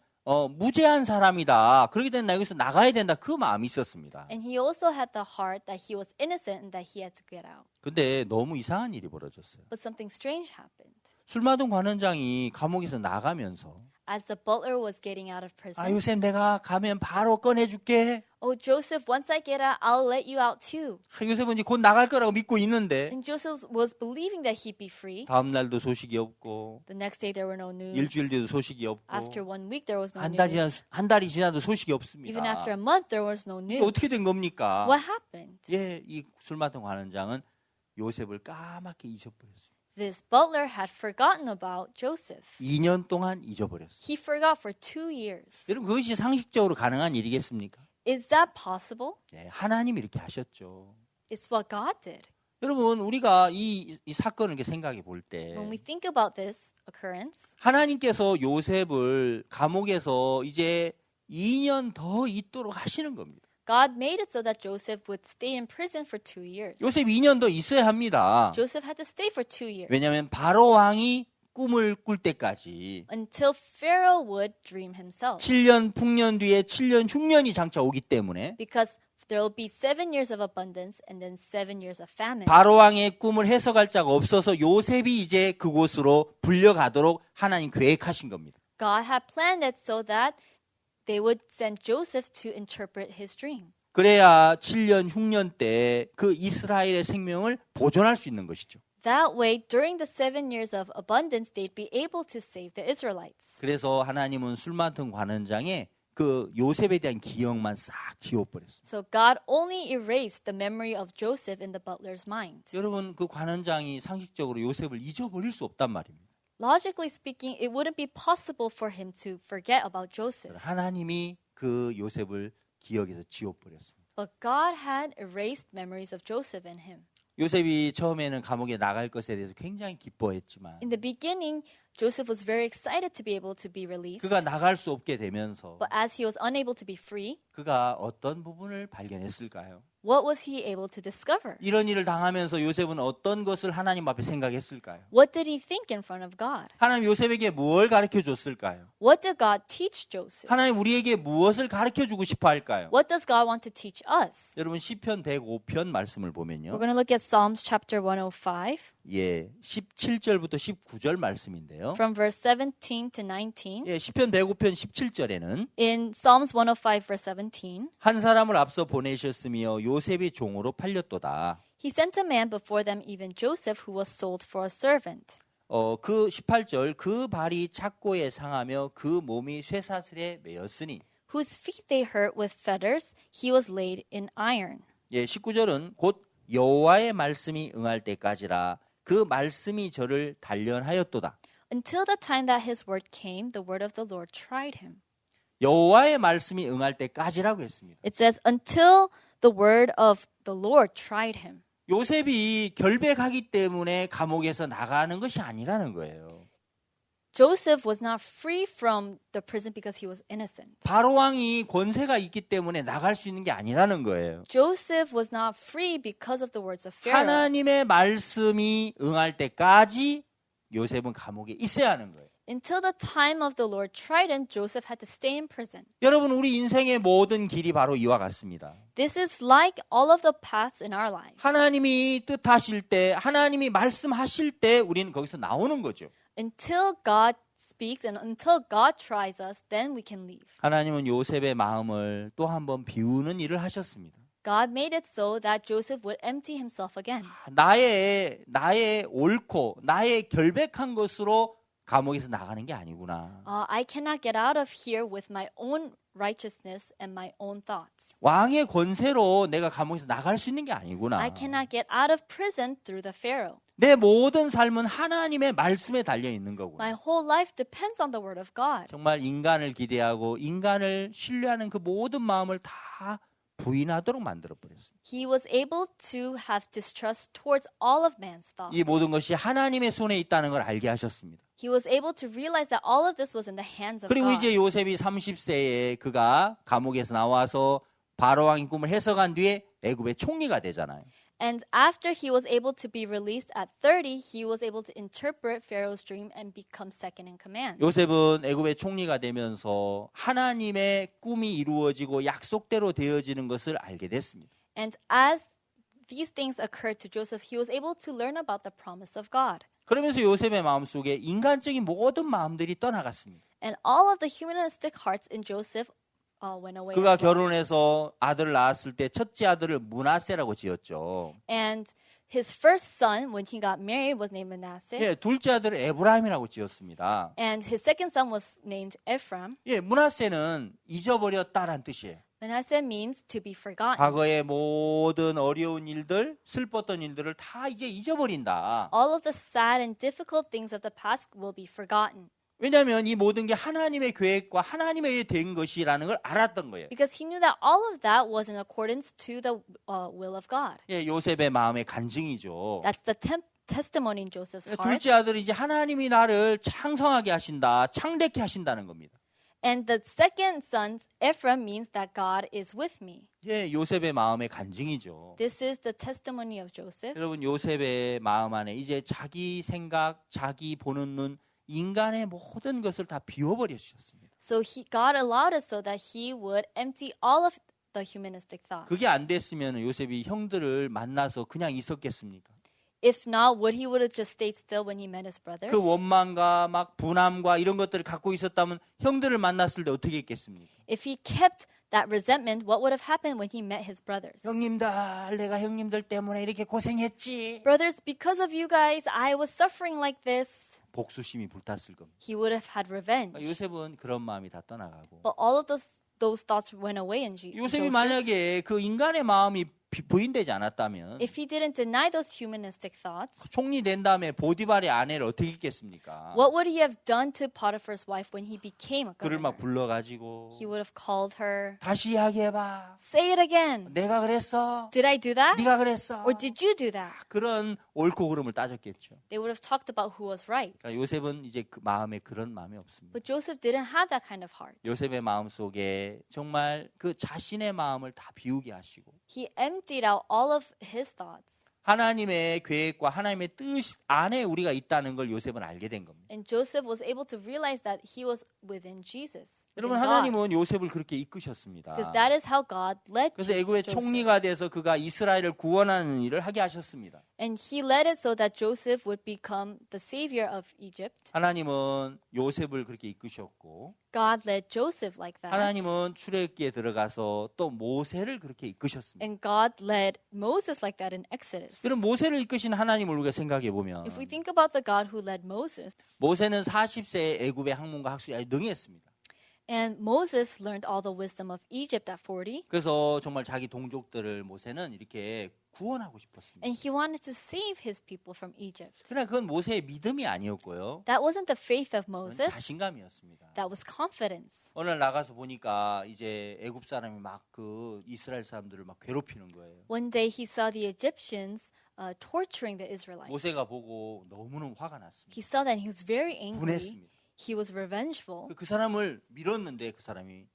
무죄한 사람이다. 그렇기 때문에 나 여기서 나가야 된다. 그 마음이 있었습니다. And he also had the heart that he was innocent and that he had to get out. 근데 너무 이상한 일이 벌어졌어요. But something strange happened. 술 맡은 관원장이 감옥에서 나가면서 As the butler was getting out of prison, 요셉 내가 가면 바로 꺼내줄게. oh, Joseph, once I get out, I'll let you out too. 요셉은 이제 곧 나갈 거라고 믿고 있는데 And Joseph was believing that he'd be free. 다음 날도 소식이 없고 The next day there were no news. 일주일 뒤도 소식이 없고 After 1 week there was no 한 news. 달이 지나도 소식이 없습니다. Even after a month there was no 이게 news. 어떻게 된 겁니까? What happened? 예, 이 술 맡은 관원장은 요셉을 까맣게 잊어버렸어요. This butler had forgotten about Joseph. 2년 동안 잊어버렸어요. He forgot for 2 years. 여러분 그것이 상식적으로 가능한 일이겠습니까? Is that possible? 네, 하나님이 이렇게 하셨죠. It's what God did. 여러분 우리가 이 사건을 이렇게 생각해 볼 때 When we think about this occurrence, 하나님께서 요셉을 감옥에서 이제 2년 더 있도록 하시는 겁니다. God made it so that Joseph would stay in prison for 2 years. 요셉 2년 더 있어야 합니다. Joseph had to stay for 2 years 왜냐하면 바로 왕이 꿈을 꿀 때까지 until Pharaoh would dream himself. 7년 풍년 뒤에 7년 흉년이 장차 오기 때문에 Because there will be 7 years of abundance and then 7 years of famine. 바로 왕의 꿈을 해석할 자가 없어서 요셉이 이제 그곳으로 불려가도록 하나님 계획하신 겁니다. God had planned it so that they would send Joseph to interpret his dream. 그래야 7년 흉년 때 그 이스라엘의 생명을 보존할 수 있는 것이죠. That way, during the 7 years of abundance, they'd be able to save the Israelites. 그래서 하나님은 술 맡은 관원장에 그 요셉에 대한 기억만 싹 지워버렸어요. So God only erased the memory of Joseph in the butler's mind. 여러분 그 관원장이 상식적으로 요셉을 잊어버릴 수 없단 말입니다. Logically speaking, it wouldn't be possible for him to forget about Joseph. 하나님이 그 요셉을 기억에서 지워버렸습니다. But God had erased memories of Joseph in him. 요셉이 처음에는 감옥에 나갈 것에 대해서 굉장히 기뻐했지만 In the beginning, Joseph was very excited to be able to be released. 그가 나갈 수 없게 되면서 But as he was unable to be free, 그가 어떤 부분을 발견했을까요? what was he able to discover? 이런 일을 당하면서 요셉은 어떤 것을 하나님 앞에 생각했을까요? What did he think in front of God? 하나님 요셉에게 무엇을 가르쳐 줬을까요? What did God teach Joseph? 하나님 우리에게 무엇을 가르쳐 주고 싶어 할까요? What does God want to teach us? 여러분 시편 105편 말씀을 We're 보면요. going to look at Psalms chapter 105 예, 17절부터 19절 말씀인데요. from verse 17 to 19. 예, 시편 105편 17절에는 In Psalms 105 verse 17, 한 사람을 앞서 보내셨으며 요셉이 종으로 팔렸도다. he sent a man before them, even Joseph, who was sold for a servant. 그 18절 그 발이 착고에 상하며 그 몸이 쇠사슬에 매였으니 Whose feet they hurt with fetters, he was laid in iron. 예, 19절은 곧 여호와의 말씀이 응할 때까지라 그 말씀이 저를 단련하였도다. Until the time that his word came, the word of the Lord tried him. 여호와의 말씀이 응할 때까지라고 했습니다. It says, until the word of the Lord tried him. 요셉이 결백하기 때문에 감옥에서 나가는 것이 아니라는 거예요. Joseph was not free from the prison because he was innocent. 바로 왕이 권세가 있기 때문에 나갈 수 있는 게 아니라는 거예요. Joseph was not free because of the words of Pharaoh. 하나님의 말씀이 응할 때까지 요셉은 감옥에 있어야 하는 거예요. Until the time of the Lord tried him, Joseph had to stay in prison. 여러분 우리 인생의 모든 길이 바로 이와 같습니다. This is like all of the paths in our lives. 하나님이 뜻하실 때, 하나님이 말씀하실 때 우리는 거기서 나오는 거죠. Until God speaks and until God tries us, then we can leave. 하나님은 요셉의 마음을 또 한 번 비우는 일을 하셨습니다. God made it so that Joseph would empty himself again. 나의 옳고 나의 결백한 것으로 감옥에서 나가는 게 아니구나. I cannot get out of here with my own righteousness and my own thoughts. 왕의 권세로 내가 감옥에서 나갈 수 있는 게 아니구나. I cannot get out of prison through the Pharaoh. 내 모든 삶은 하나님의 말씀에 달려 있는 My 거구나. whole life depends on the word of God. 정말 인간을 기대하고 인간을 신뢰하는 그 모든 마음을 다 부인하도록 만들어 버렸습니다. He was able to have distrust towards all of man's thoughts. 이 모든 것이 하나님의 손에 있다는 걸 알게 하셨습니다. He was able to realize that all of this was in the hands of 그리고 God. 이제 요셉이 30세에 그가 감옥에서 나와서 바로 왕의 꿈을 해석한 뒤에 애굽의 총리가 되잖아요. And after he was able to be released at 30, he was able to interpret Pharaoh's dream and become second in command. 요셉은 애굽의 총리가 되면서 하나님의 꿈이 이루어지고 약속대로 되어지는 것을 알게 됐습니다. And as these things occurred to Joseph, he was able to learn about the promise of God. 그러면서 요셉의 마음속에 인간적인 모든 마음들이 떠나갔습니다. And all of the humanistic hearts in Joseph went away. 그가 as well. 결혼해서 아들을 낳았을 때 첫째 아들을 므낫세라고 지었죠. And his first son, when he got married, was named Manasseh. 예, 둘째 아들을 에브라임이라고 지었습니다. And his second son was named Ephraim. 예, 므낫세는 잊어버렸다란 뜻이에요. Manasseh means to be forgotten. 과거의 모든 어려운 일들, 슬펐던 일들을 다 이제 잊어버린다. All of the sad and difficult things of the past will be forgotten. 왜냐하면 이 모든 게 하나님의 계획과 하나님에 의해 된 것이라는 걸 알았던 거예요. Because he knew that all of that was in accordance to the will of God. 예, 요셉의 마음의 간증이죠. That's the testimony in Joseph's heart. 둘째 아들이 이제 하나님이 나를 창성하게 하신다, 창대케 하신다는 겁니다. And the second son, Ephraim, means that God is with me. 예, 요셉의 마음의 간증이죠. This is the testimony of Joseph. 여러분 요셉의 마음 안에 이제 자기 생각, 자기 보는 눈, 인간의 모든 것을 다 비워버려 주셨습니다. So God allowed it so that he would empty all of the humanistic thoughts. 그게 안 됐으면 요셉이 형들을 만나서 그냥 있었겠습니까? If not, would he would have just stayed still when he met his brothers? 그 원망과 막 분함과 이런 것들을 갖고 있었다면 형들을 만났을 때 어떻게 했겠습니까? If he kept that resentment, what would have happened when he met his brothers? 형님들, 내가 형님들 때문에 이렇게 고생했지. Brothers, because of you guys, I was suffering like this. 복수심이 불탔을 겁니다. He would have had revenge. 요셉은 그런 마음이 다 떠나가고. But all of those thoughts went away in 요셉이 Joseph. 만약에 그 인간의 마음이 부인되지 않았다면 If he didn't deny those humanistic thoughts, 총리 된 다음에 보디발의 아내를 어떻게 했겠습니까? what would he have done to Potiphar's wife when he became a 그를 막 governor? 불러가지고 He would have called her. 다시 이야기해봐. Say it again. 내가 그랬어. Did I do that? 네가 그랬어. Or did you do that? 그런 옳고 그름을 따졌겠죠. They would have talked about who was right. 그러니까 요셉은 이제 그 마음에 그런 마음이 없습니다. But Joseph didn't have that kind of heart. 요셉의 마음 속에 정말 그 자신의 마음을 다 비우게 하시고 He emptied out all of his thoughts. 하나님의 계획과 하나님의 뜻 안에 우리가 있다는 걸 요셉은 알게 된 겁니다. And Joseph was able to realize that he was within Jesus. 여러분 within God. 하나님은 요셉을 그렇게 이끄셨습니다. Because that is how God led 그래서 애굽의 Joseph. 총리가 돼서 그가 이스라엘을 구원하는 일을 하게 하셨습니다. And he led it so that Joseph would become the savior of Egypt. 하나님은 요셉을 그렇게 이끄셨고 God led Joseph like that. 하나님은 출애굽기에 들어가서 또 모세를 그렇게 이끄셨습니다. And God led Moses like that in Exodus. 여러분 모세를 이끄신 하나님을 우리가 생각해 보면 If we think about the God who led Moses, 모세는 40세에 애굽의 학문과 학술에 아주 능했습니다. and Moses learned all the wisdom of Egypt at 40, 그래서 정말 자기 동족들을 모세는 이렇게 구원하고 싶었습니다. and he wanted to save his people from Egypt. 그러나 그건 모세의 믿음이 아니었고요. That wasn't the faith of 그건 Moses, 자신감이었습니다. that was confidence. 오늘 나가서 보니까 이제 애굽 사람이 막 그 이스라엘 사람들을 막 괴롭히는 거예요. One day he saw the Egyptians torturing the Israelites. 모세가 보고 너무너무 화가 났습니다. He saw that and he was very angry. 분했습니다. He was revengeful. 그 사람을 밀었는데 그 사람이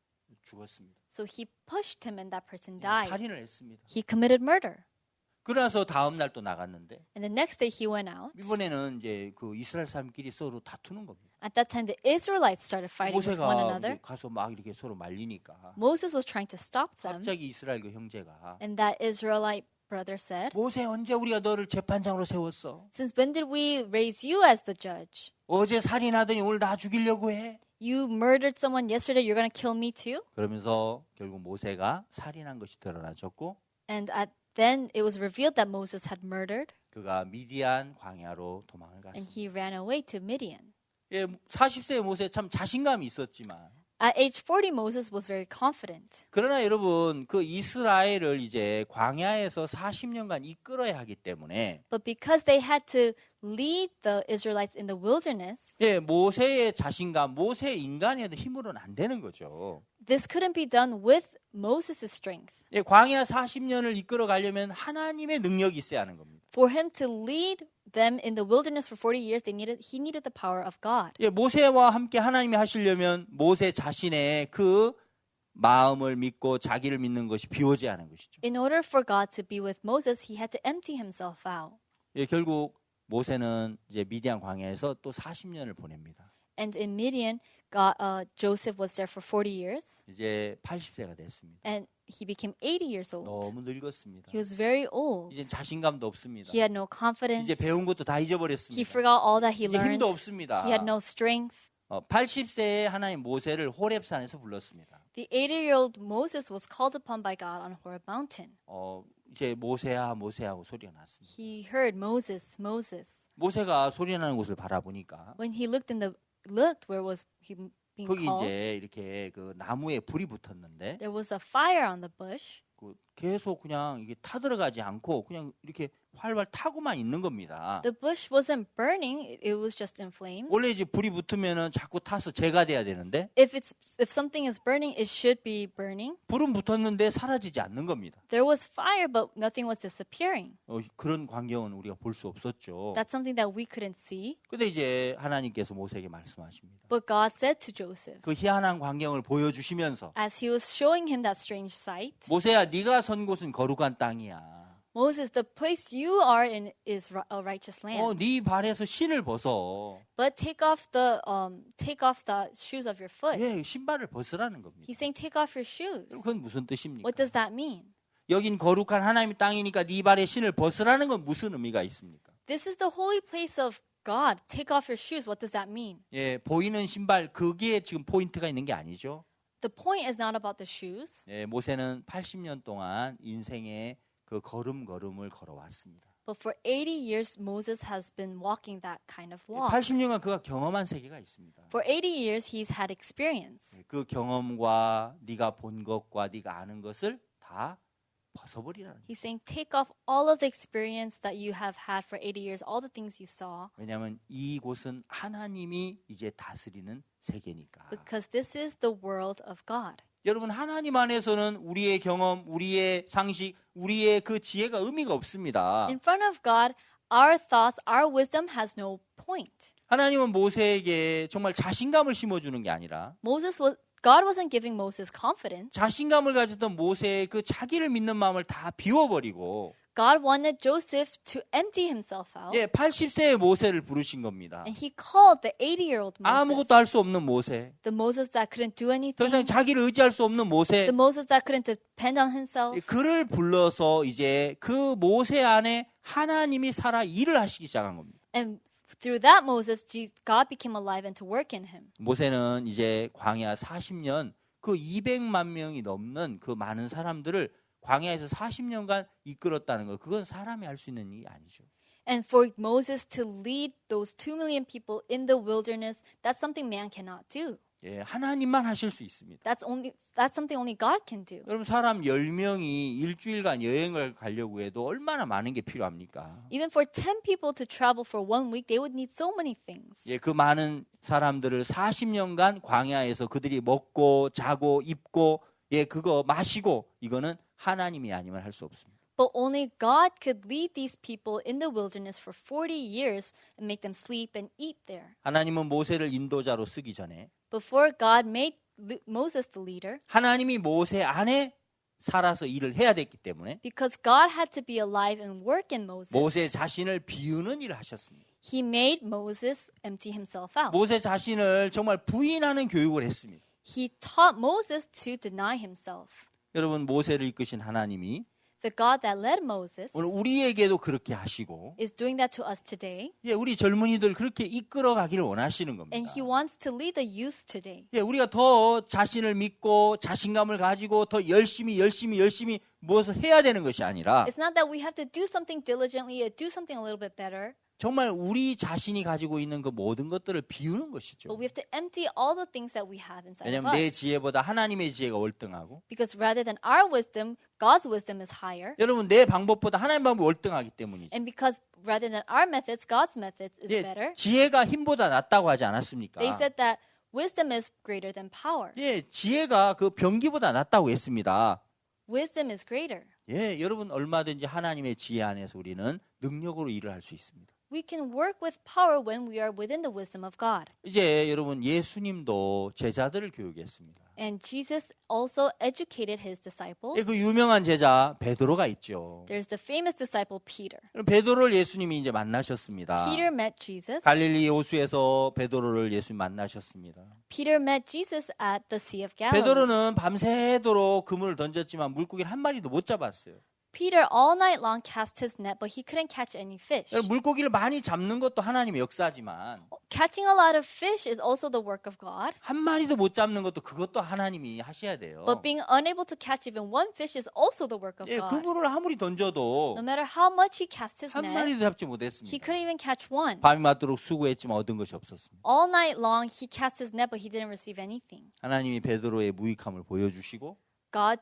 죽었습니다. So he pushed him and that person died. 살인을 했습니다. He committed murder. 그래서 다음 날 또 나갔는데 And the next day he went out. 이번에는 이제 그 이스라엘 사람끼리 서로 다투는 겁니다. At that time the Israelites started fighting with one 모세가 another. 이제 가서 막 이렇게 서로 말리니까 Moses was trying to stop them. 갑자기 이스라엘 그 형제가 And that Israelite brother said, 모세 언제 우리가 너를 재판장으로 세웠어? since when did we raise you as the judge? 어제 살인하더니 오늘 나 죽이려고 해? You murdered someone yesterday, you're going to kill me too? 그러면서 결국 모세가 살인한 것이 드러나졌고 And then it was revealed that Moses had murdered, 그가 미디안 광야로 도망을 and 갔습니다. he ran away to Midian. 예, 40세의 모세 참 자신감이 있었지만 At age 40, Moses was very confident. 그러나 여러분 그 이스라엘을 이제 광야에서 40년간 이끌어야 하기 때문에 But because they had to lead the Israelites in the wilderness, 예, 모세의 자신감, 모세의 인간의 힘으로는 안 되는 거죠. this couldn't be done with Moses' strength. 예, 광야 40년을 이끌어 가려면 하나님의 능력이 있어야 하는 겁니다. For him to lead them in the wilderness for 40 years, he needed the power of God. 예, 모세와 함께 하나님이 하시려면 모세 자신의 그 마음을 믿고 자기를 믿는 것이 비워져야 하는 것이죠. In order for God to be with Moses, he had to empty himself out. 예, 결국 모세는 이제 미디안 광야에서 또 40년을 보냅니다. And in Midian, Joseph was there for 40 years, 이제 80세가 됐습니다. and he became 80 years old. 너무 늙었습니다. He was very old. 이제 자신감도 없습니다. He had no confidence. 이제 배운 것도 다 He 잊어버렸습니다. forgot all that he 이제 learned. 힘도 없습니다. He had no strength. 80세에 하나님 모세를 호렙산에서 불렀습니다. The 80-year-old Moses was called upon by God on Horeb Mountain. 이제 모세야 모세하고 소리가 났습니다. He heard Moses, Moses. 모세가 소리 나는 곳을 바라보니까 When he looked where was he being 거기 called, 이제 이렇게 그 나무에 불이 붙었는데 there was a fire on the bush. 그 계속 그냥 이게 타들어가지 않고 그냥 이렇게 활활 타고만 있는 겁니다. The bush wasn't burning, it was just in flames. 원래 이제 불이 붙으면은 자꾸 타서 재가 돼야 되는데 If something is burning, it should be burning. 불은 붙었는데 사라지지 않는 겁니다. There was fire, but nothing was disappearing. 그런 광경은 우리가 볼 수 없었죠. That's something that we couldn't see. 근데 이제 하나님께서 모세에게 말씀하십니다. But God said to Joseph, 그 희한한 광경을 보여주시면서 as he was showing him that strange sight, 모세야 네가 선 곳은 거룩한 땅이야. Moses, the place you are in is a righteous land. 네 발에서 신을 벗어. But take off the shoes of your foot. 예, 신발을 벗으라는 겁니다. He's saying take off your shoes. 그건 무슨 뜻입니까? What does that mean? 여긴 거룩한 하나님의 땅이니까 네 발에 신을 벗으라는 건 무슨 의미가 있습니까? This is the holy place of God. Take off your shoes. What does that mean? 예, 보이는 신발 그게 지금 포인트가 있는 게 아니죠. The point is not about the shoes. 예, 모세는 80년 동안 인생의 그 걸음걸음을 걸어왔습니다. But for 80 years, Moses has been walking that kind of walk. 80년간 그가 경험한 세계가 있습니다. For 80 years, he's had experience. 그 경험과 네가 본 것과 네가 아는 것을 다 벗어버리라는 거예요. He's saying, take off all of the experience that you have had for 80 years, all the things you saw, 왜냐하면 이곳은 하나님이 이제 다스리는 세계니까. because this is the world of God. 여러분 하나님 안에서는 우리의 경험, 우리의 상식, 우리의 그 지혜가 의미가 없습니다. In front of God, our thoughts, our wisdom has no point. 하나님은 모세에게 정말 자신감을 심어주는 게 아니라 God wasn't giving Moses confidence. 자신감을 가졌던 모세의 그 자기를 믿는 마음을 다 비워버리고 God wanted Joseph to empty himself out. 예, 80세의 모세를 부르신 겁니다. And he called the 80-year-old Moses, 아무것도 할 수 없는 모세, the Moses that couldn't do 더 anything, 이상 자기를 의지할 수 없는 모세, the Moses that couldn't depend on himself. 그를 불러서 이제 그 모세 안에 하나님이 살아 일을 하시기 시작한 겁니다. And through that Moses, God became alive and to work in him. 모세는 이제 광야 40년 그 200만 명이 넘는 그 많은 사람들을 광야에서 40년간 이끌었다는 거, 그건 사람이 할 수 있는 일이 아니죠. And for Moses to lead those 2 million people in the wilderness, that's something man cannot do. 예, 하나님만 하실 수 있습니다. That's something only God can do. 여러분 사람 10명이 일주일간 여행을 가려고 해도 얼마나 많은 게 필요합니까? Even for 10 people to travel for 1 week, they would need so many things. 예, 그 많은 사람들을 40년간 광야에서 그들이 먹고 자고 입고 예, 그거 마시고 이거는 하나님이 아니면 할 수 없습니다. But only God could lead these people in the wilderness for 40 years and make them sleep and eat there. 하나님은 모세를 인도자로 쓰기 전에 Before God made Moses the leader, 하나님이 모세 안에 살아서 일을 해야 됐기 때문에 because God had to be alive and work in Moses, 모세 자신을 비우는 일을 하셨습니다. He made Moses empty himself out. 모세 자신을 정말 부인하는 교육을 했습니다. He taught Moses to deny himself. 여러분 모세를 이끄신 하나님이 The God that led Moses 오늘 우리에게도 그렇게 하시고 is doing that to us today, 예, 우리 젊은이들 그렇게 이끌어 가기를 원하시는 겁니다. and He wants to lead the youth today. 예, 우리가 더 자신을 믿고 자신감을 가지고 더 열심히 무엇을 해야 되는 것이 아니라 It's not that we have to do something diligently, do something a little bit better, 정말 우리 자신이 가지고 있는 그 모든 것들을 비우는 것이죠. but we have to empty all the things that we have inside of 왜냐하면 내 us. 지혜보다 하나님의 지혜가 월등하고 Because rather than our wisdom, God's wisdom is higher. 여러분 내 방법보다 하나님 방법이 월등하기 때문이죠. And because rather than our methods, God's methods is 예, better. 지혜가 힘보다 낫다고 하지 않았습니까? They said that wisdom is greater than power. 예, 지혜가 그 병기보다 낫다고 했습니다. Wisdom is greater. 예, 여러분 얼마든지 하나님의 지혜 안에서 우리는 능력으로 일을 할 수 있습니다. We can work with power when we are within the wisdom of God. 이제 여러분 예수님도 제자들을 교육했습니다. And Jesus also educated his disciples. 예, 그 유명한 제자 베드로가 있죠. There's the famous disciple Peter. 베드로를 예수님이 이제 만나셨습니다. Peter met Jesus. 갈릴리 호수에서 베드로를 예수님 만나셨습니다. Peter met Jesus at the Sea of Galilee. 베드로는 밤새도록 그물을 던졌지만 물고기를 한 마리도 못 잡았어요. Peter all night long cast his net, but he couldn't catch any fish. 물고기를 많이 잡는 것도 하나님의 역사지만 Catching a lot of fish is also the work of God. 한 마리도 못 잡는 것도 그것도 하나님이 하셔야 돼요. But being unable to catch even one fish is also the work of 예, God. 그물을 아무리 던져도 No matter how much he cast his 한 net, 마리도 잡지 he 못했습니다. couldn't even catch one. 밤이 맞도록 수고했지만 얻은 것이 없었습니다. All night long he cast his net, but he didn't receive anything. 하나님이 베드로의 무익함을 보여주시고 God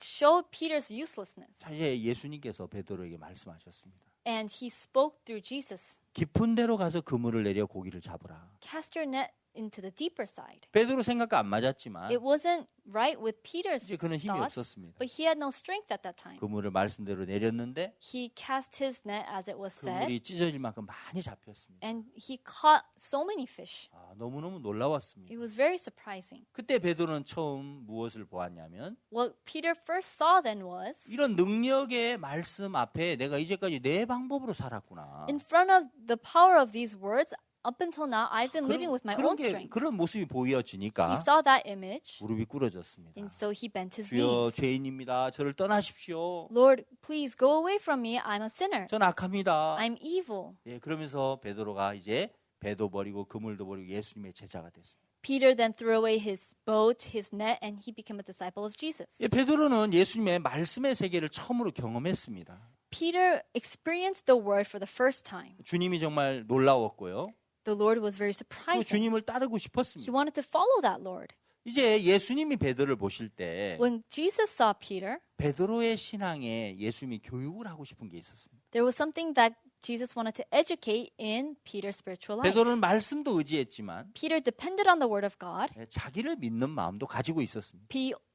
showed Peter's uselessness, 사실 예수님께서 베드로에게 말씀하셨습니다. and he spoke through Jesus. 깊은 데로 가서 그물을 내려 고기를 잡으라. Cast your net into the deeper side. 베드로 생각과 안 맞았지만 It wasn't right with Peter's 이제 그는 힘이 thoughts, 없었습니다. but he had no strength at that time. 그물을 말씀대로 내렸는데 He cast his net as it was said, 그물이 찢어질 만큼 많이 잡혔습니다. and he caught so many fish. 아, 너무너무 놀라웠습니다. It was very surprising. 그때 베드로는 처음 무엇을 보았냐면 What Peter first saw then was, 이런 능력의 말씀 앞에 내가 이제까지 내 방법으로 살았구나. in front of the power of these words, up until now, I've been living with my own strength. 그런 모습이 He 보여지니까 saw that image, 무릎이 꿇어졌습니다. and so he bent his 주여 knees. 죄인입니다. 저를 떠나십시오. Lord, please go away from me. I'm a sinner. 전 악합니다. I'm evil. 예, 그러면서 베드로가 이제 배도 버리고 그물도 버리고 예수님의 제자가 됐습니다. Peter then threw away his boat, his net, and he became a disciple of Jesus. 예, 베드로는 예수님의 말씀의 세계를 처음으로 경험했습니다. Peter experienced the word for the first time. 주님이 정말 놀라웠고요. The Lord was very 그 surprising. 주님을 따르고 He 싶었습니다. wanted to follow that Lord. 이제 예수님이 베드로를 보실 때 When Jesus saw Peter, 베드로의 신앙에 예수님이 교육을 하고 싶은 게 있었습니다. there was something that Jesus wanted to educate in Peter's spiritual life. 베드로는 말씀도 의지했지만 Peter depended on the word of God, 자기를 믿는 마음도 가지고 있었습니다.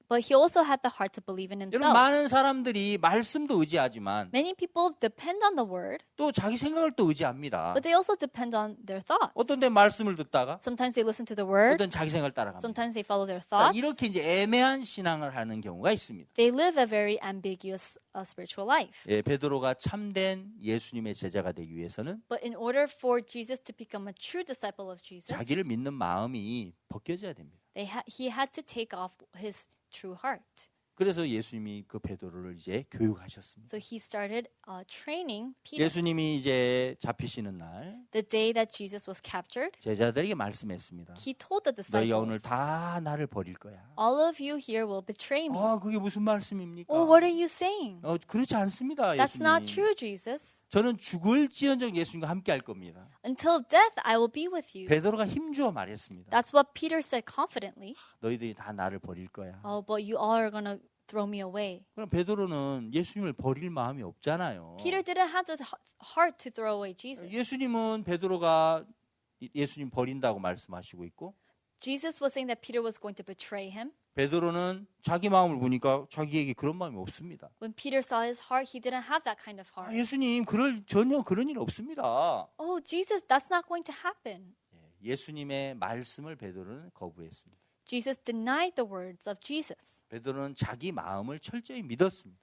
but he also had the heart to believe in 여러분 himself. 많은 사람들이 말씀도 의지하지만 Many people depend on the word, 또 자기 생각을 또 의지합니다. but they also depend on their thoughts. 어떤 때 말씀을 듣다가 Sometimes they listen to the word, 어떤 자기 생각을 따라갑니다. sometimes they follow their 자, thoughts. 이렇게 이제 애매한 신앙을 하는 경우가 있습니다. They live a very ambiguous spiritual life. 예, 베드로가 참된 예수님의 제자가 되기 위해서는 But in order for Jesus to become a true disciple of Jesus, 자기를 믿는 마음이 벗겨져야 됩니다. he had to take off his true heart. 그래서 예수님이 그 베드로를 이제 교육하셨습니다. So he started training Peter. 예수님이 이제 잡히시는 날 The day that Jesus was captured, 제자들에게 말씀했습니다. he told the 너희가 오늘 disciples, 다 나를 버릴 거야. all of you here will betray me. 그게 무슨 말씀입니까? Oh, what are you saying? 그렇지 않습니다, That's not 예수님. true, Jesus. 저는 죽을지언정 예수님과 함께 할 겁니다. Until death, I will be with you. 베드로가 힘주어 말했습니다. That's what Peter said confidently. 너희들이 다 나를 버릴 거야. Oh, but you all are going to throw me away. 그럼 베드로는 예수님을 버릴 마음이 없잖아요. Peter didn't have the heart to throw away Jesus. 예수님은 베드로가 예수님 버린다고 말씀하시고 있고 Jesus was saying that Peter was going to betray him. 베드로는 자기 마음을 보니까 자기에게 그런 마음이 없습니다. When Peter saw his heart, he didn't have that kind of heart. 예수님 전혀 그런 일 없습니다. Oh, Jesus, that's not going to happen. 예수님의 말씀을 베드로는 거부했습니다. Jesus denied the words of Jesus. 베드로는 자기 마음을 철저히 믿었습니다.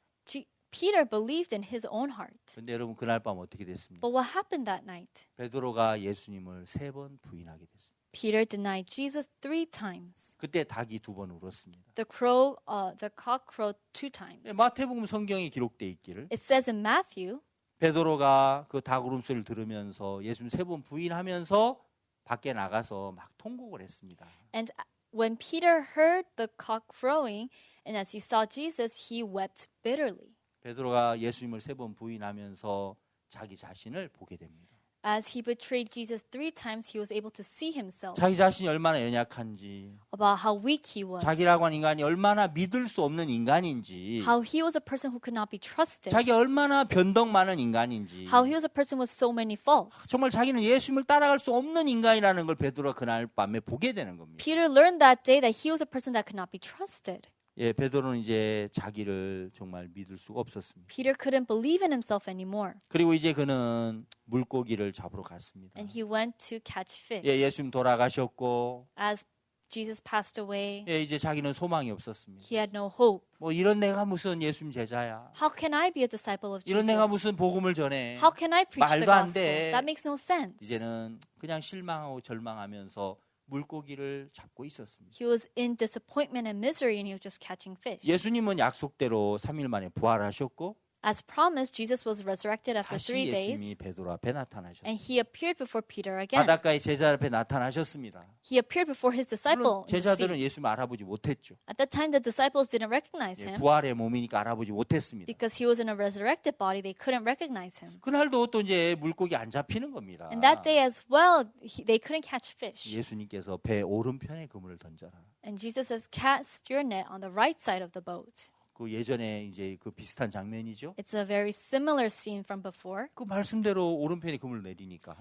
Peter believed in his own heart. 그런데 여러분 그날 밤 어떻게 됐습니까? But what happened that night? 베드로가 예수님을 3번 부인하게 됐습니다. Peter denied Jesus 3 times. 그때 닭이 2번 울었습니다. The cock crowed 2 times. 마태복음 성경에 기록돼 있기를 It says in Matthew, 베드로가 그 닭 울음소리를 들으면서 예수님 3번 부인하면서 밖에 나가서 막 통곡을 했습니다. and when Peter heard the cock crowing, and as he saw Jesus, he wept bitterly. 베드로가 예수님을 3번 부인하면서 자기 자신을 보게 됩니다. As he betrayed Jesus 3 times, he was able to see himself, 자기 자신이 얼마나 연약한지, about how weak he was, 자기라고 하는 인간이 얼마나 믿을 수 없는 인간인지, how he was a person who could not be trusted, 자기 얼마나 변덕 많은 인간인지, how he was a person with so many faults. 정말 자기는 예수님을 따라갈 수 없는 인간이라는 걸 베드로가 그날 밤에 보게 되는 겁니다. Peter learned that day that he was a person that could not be trusted. 예, 베드로는 이제 자기를 정말 믿을 수가 없었습니다. Peter couldn't believe in himself anymore, 그리고 이제 그는 물고기를 잡으러 갔습니다. and he went to catch fish. 예, 예수님 돌아가셨고, As Jesus passed away, 예, 이제 자기는 소망이 없었습니다. he had no hope. 뭐 이런 내가 무슨 예수님 제자야? How can I be a disciple of 이런 내가 Jesus? 무슨 복음을 전해? How can I preach the 말도 안 gospel? 돼. That makes no sense. 이제는 그냥 실망하고 절망하면서 물고기를 잡고 있었습니다. He was in disappointment and misery, and he was just catching fish. 예수님은 약속대로 3일 만에 부활하셨고 As promised, Jesus was resurrected after 다시 3 예수님이 days, 베드로 앞에 and 나타나셨습니다. he appeared before Peter again. 바닷가의 제자 앞에 나타나셨습니다. He appeared before his disciple 물론 in the 제자들은 sea. 예수님을 알아보지 못했죠. At that time, the disciples didn't recognize 예, him 부활의 몸이니까 알아보지 못했습니다. because he was in a resurrected body. They couldn't recognize him. 그날도 또 이제 물고기 안 잡히는 겁니다. And that day as well, they couldn't catch fish. 예수님께서 배 오른편에 그물을 던져라. And Jesus says, cast your net on the right side of the boat. 그 예전에 이제 그 비슷한 장면이죠. It's a very similar scene from before. 그 말씀대로 오른편에 그물을 내리니까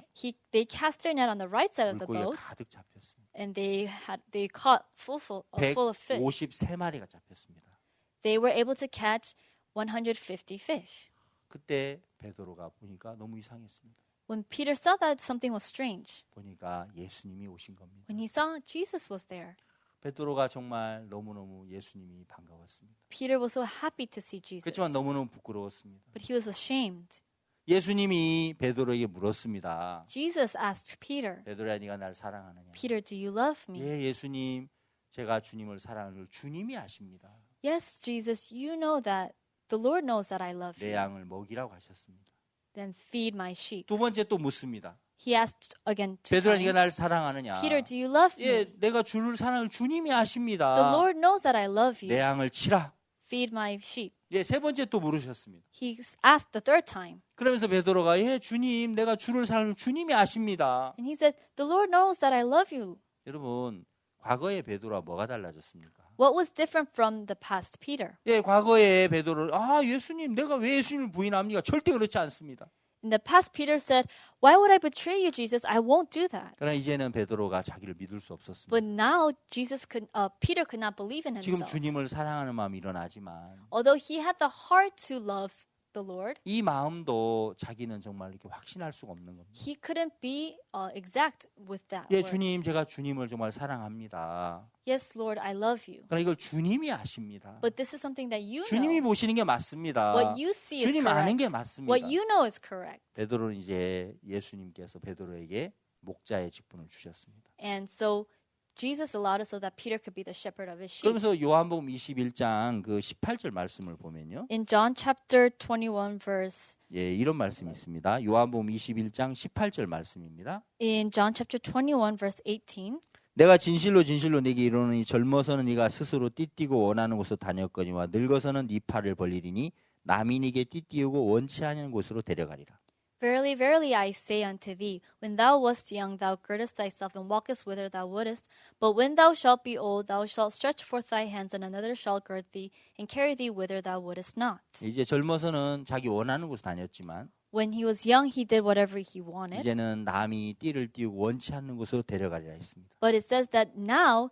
They cast their net on the right side of the 물고기가 boat, 가득 잡혔습니다. and they caught full of fish. 153마리가 잡혔습니다. They were able to catch 150 fish. 그때 베드로가 보니까 너무 이상했습니다. When Peter saw that something was strange, 보니까 예수님이 오신 겁니다. when he saw Jesus was there, 베드로가 정말 너무너무 예수님이 반가웠습니다. Peter was so happy to see Jesus. 그렇지만 너무너무 부끄러웠습니다. But he was ashamed. 예수님이 베드로에게 물었습니다. Jesus asked Peter, 베드로야, 네가 날 사랑하느냐? Peter, do you love me? 예, 예수님, 제가 주님을 사랑하는 줄 주님이 아십니다. Yes, Jesus, you know that. The Lord knows that I love 내 you. 양을 먹이라고 하셨습니다. Then feed my sheep. 두 번째 또 묻습니다. He asked again 2 베드로야, 네가 times, 날 사랑하느냐? Peter, do you love 예, me? 내가 주를 사랑을 주님이 The 아십니다. Lord knows that I love 내 you. 양을 치라. Feed my sheep. 예, 세 번째 또 물으셨습니다. He asked the third time. 그러면서 베드로가 예, 주님, 내가 주를 사랑을 주님이 아십니다. And he said, the Lord knows that I love you. 여러분, 과거의 베드로와 뭐가 달라졌습니까? What was different from the past Peter? 예, 과거의 베드로, 예수님, 내가 왜 예수님을 부인합니까? 절대 그렇지 않습니다. In the past, Peter said, why would I betray you, Jesus? I won't do that. 그러나 이제는 베드로가 자기를 믿을 수 없었습니다. But now Peter could not believe in 지금 himself. 주님을 사랑하는 마음이 일어나지만 Although he had the heart to love the Lord, 이 마음도 자기는 정말 이렇게 확신할 수가 없는 겁니다. he couldn't be exact with that 예, word. 주님, 제가 주님을 정말 사랑합니다. Yes, Lord, I love you. 그러나 이걸 주님이 아십니다. But this is something that you 주님이 know. 보시는 게 맞습니다. What you see is 주님 아는 게 correct. 맞습니다. What you know is correct. 베드로는 이제 예수님께서 베드로에게 목자의 직분을 주셨습니다. And so Jesus allowed it so that Peter could be the shepherd of his sheep. 그러면서 요한복음 21장 그 18절 말씀을 보면요. In John chapter 21 verse 예, 이런 말씀이 있습니다. 요한복음 21장 18절 말씀입니다. in John chapter 21 verse 18 내가 진실로 진실로 네게 이르노니 젊어서는 네가 스스로 띠띠고 원하는 곳으로 다녔거니와 늙어서는 네 팔을 벌리리니 남이 네게 띠띠우고 원치 않은 곳으로 데려가리라. Verily, verily, I say unto thee, when thou wast young, thou girdest thyself and walkest whither thou wouldest. But when thou shalt be old, thou shalt stretch forth thy hands, and another shall gird thee and carry thee whither thou wouldest not. 이제 젊어서는 자기 원하는 곳으로 다녔지만 When he was young, he did whatever he wanted. 이제는 남이 띠를 띠우고 원치 않는 곳으로 데려가리라 했습니다. But it says that now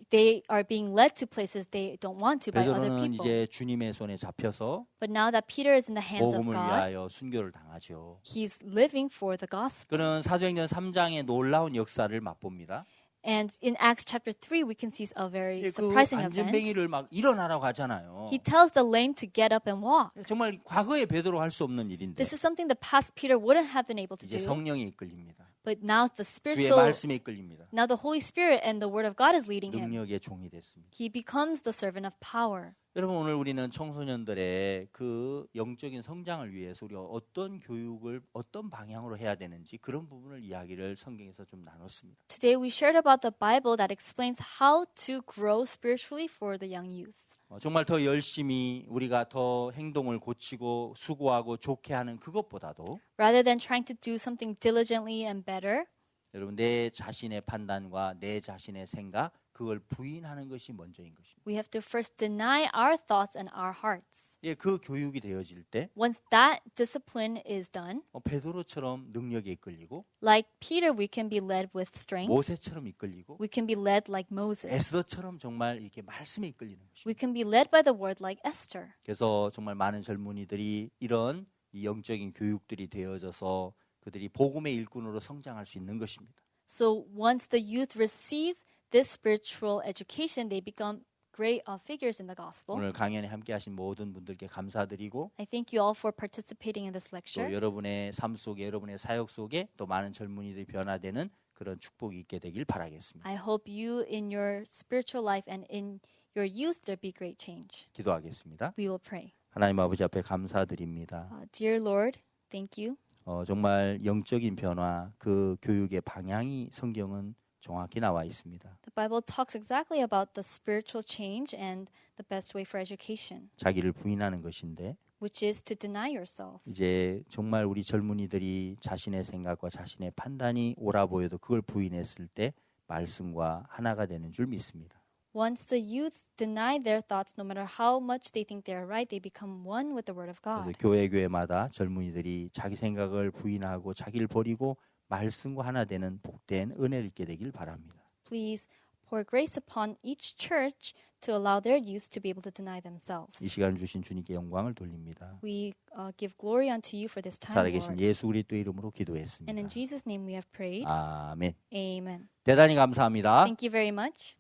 they are being led to places they don't want to by other 베드로는 people. 이제 주님의 손에 잡혀서 But now that Peter is in the hands of 복음을 God, 위하여 순교를 당하죠. he's living for the gospel. 그는 사도행전 3장의 놀라운 역사를 맛봅니다. And in Acts chapter 3, we can see a very 그 surprising event. 안전뱅이를 막 일어나라고 하잖아요. He tells the lame to get up and walk. 정말 과거에 베드로 할 수 없는 일인데 This is something the past Peter wouldn't have been able to 이제 do. 성령이 이끌립니다. But now the 주의 spiritual, 말씀에 이끌립니다. now the Holy Spirit and the Word of God is leading him. 능력의 종이 됐습니다. He becomes the servant of power. 여러분, 오늘 우리는 청소년들의 그 영적인 성장을 위해서 우리가 어떤 교육을 어떤 방향으로 해야 되는지 그런 부분을 이야기를 성경에서 좀 나눴습니다. Today we shared about the Bible that explains how to grow spiritually for the young youth. 정말 더 열심히 우리가 더 행동을 고치고 수고하고 좋게 하는 그것보다도 Rather than trying to do something diligently and better, 여러분, 내 자신의 판단과 내 자신의 생각 그걸 부인하는 것이 먼저인 것입니다. we have to first deny our thoughts and our hearts. 예, 그 교육이 되어질 때 Once that discipline is done, 베드로처럼 능력에 이끌리고 like Peter, we can be led with strength. 모세처럼 이끌리고 We can be led like Moses. 에스더처럼 정말 이렇게 말씀에 이끌리는 것입니다. We can be led by the word like Esther. 그래서 정말 많은 젊은이들이 이런 이 영적인 교육들이 되어져서 그들이 복음의 일꾼으로 성장할 수 있는 것입니다. So once the youth receive this spiritual education, they become great figures in the gospel. 오늘 강연에 함께하신 모든 분들께 감사드리고 I thank you all for participating in this 또 lecture. 여러분의 삶 속에 여러분의 사역 속에 또 많은 젊은이들이 변화되는 그런 축복이 있게 되길 바라겠습니다. I hope you in your spiritual life and in your youth there be great change. 기도하겠습니다. We will pray. 하나님 아버지 앞에 감사드립니다. Dear Lord, thank you. 정말 영적인 변화, 그 교육의 방향이 성경은 정확히 나와 있습니다. The Bible talks exactly about the spiritual change and the best way for education, 자기를 부인하는 것인데 which is to deny yourself. 이제 정말 우리 젊은이들이 자신의 생각과 자신의 판단이 옳아 보여도 그걸 부인했을 때 말씀과 하나가 되는 줄 믿습니다. Once the youth deny their thoughts, no matter how much they think they are right, they become one with the Word of 그래서 God. 교회마다 젊은이들이 자기 생각을 부인하고 자기를 버리고 말씀과 하나 되는 복된 은혜를 있게 되길 바랍니다. Please pour grace upon each church to allow their youth to be able to deny themselves. 이 시간을 주신 주님께 영광을 돌립니다. We give glory unto you for this time, 살아계신 Lord. 예수 그리스도 이름으로 And in 기도했습니다. Jesus' name we have prayed. 아멘. Amen. 대단히 감사합니다. Thank you very much.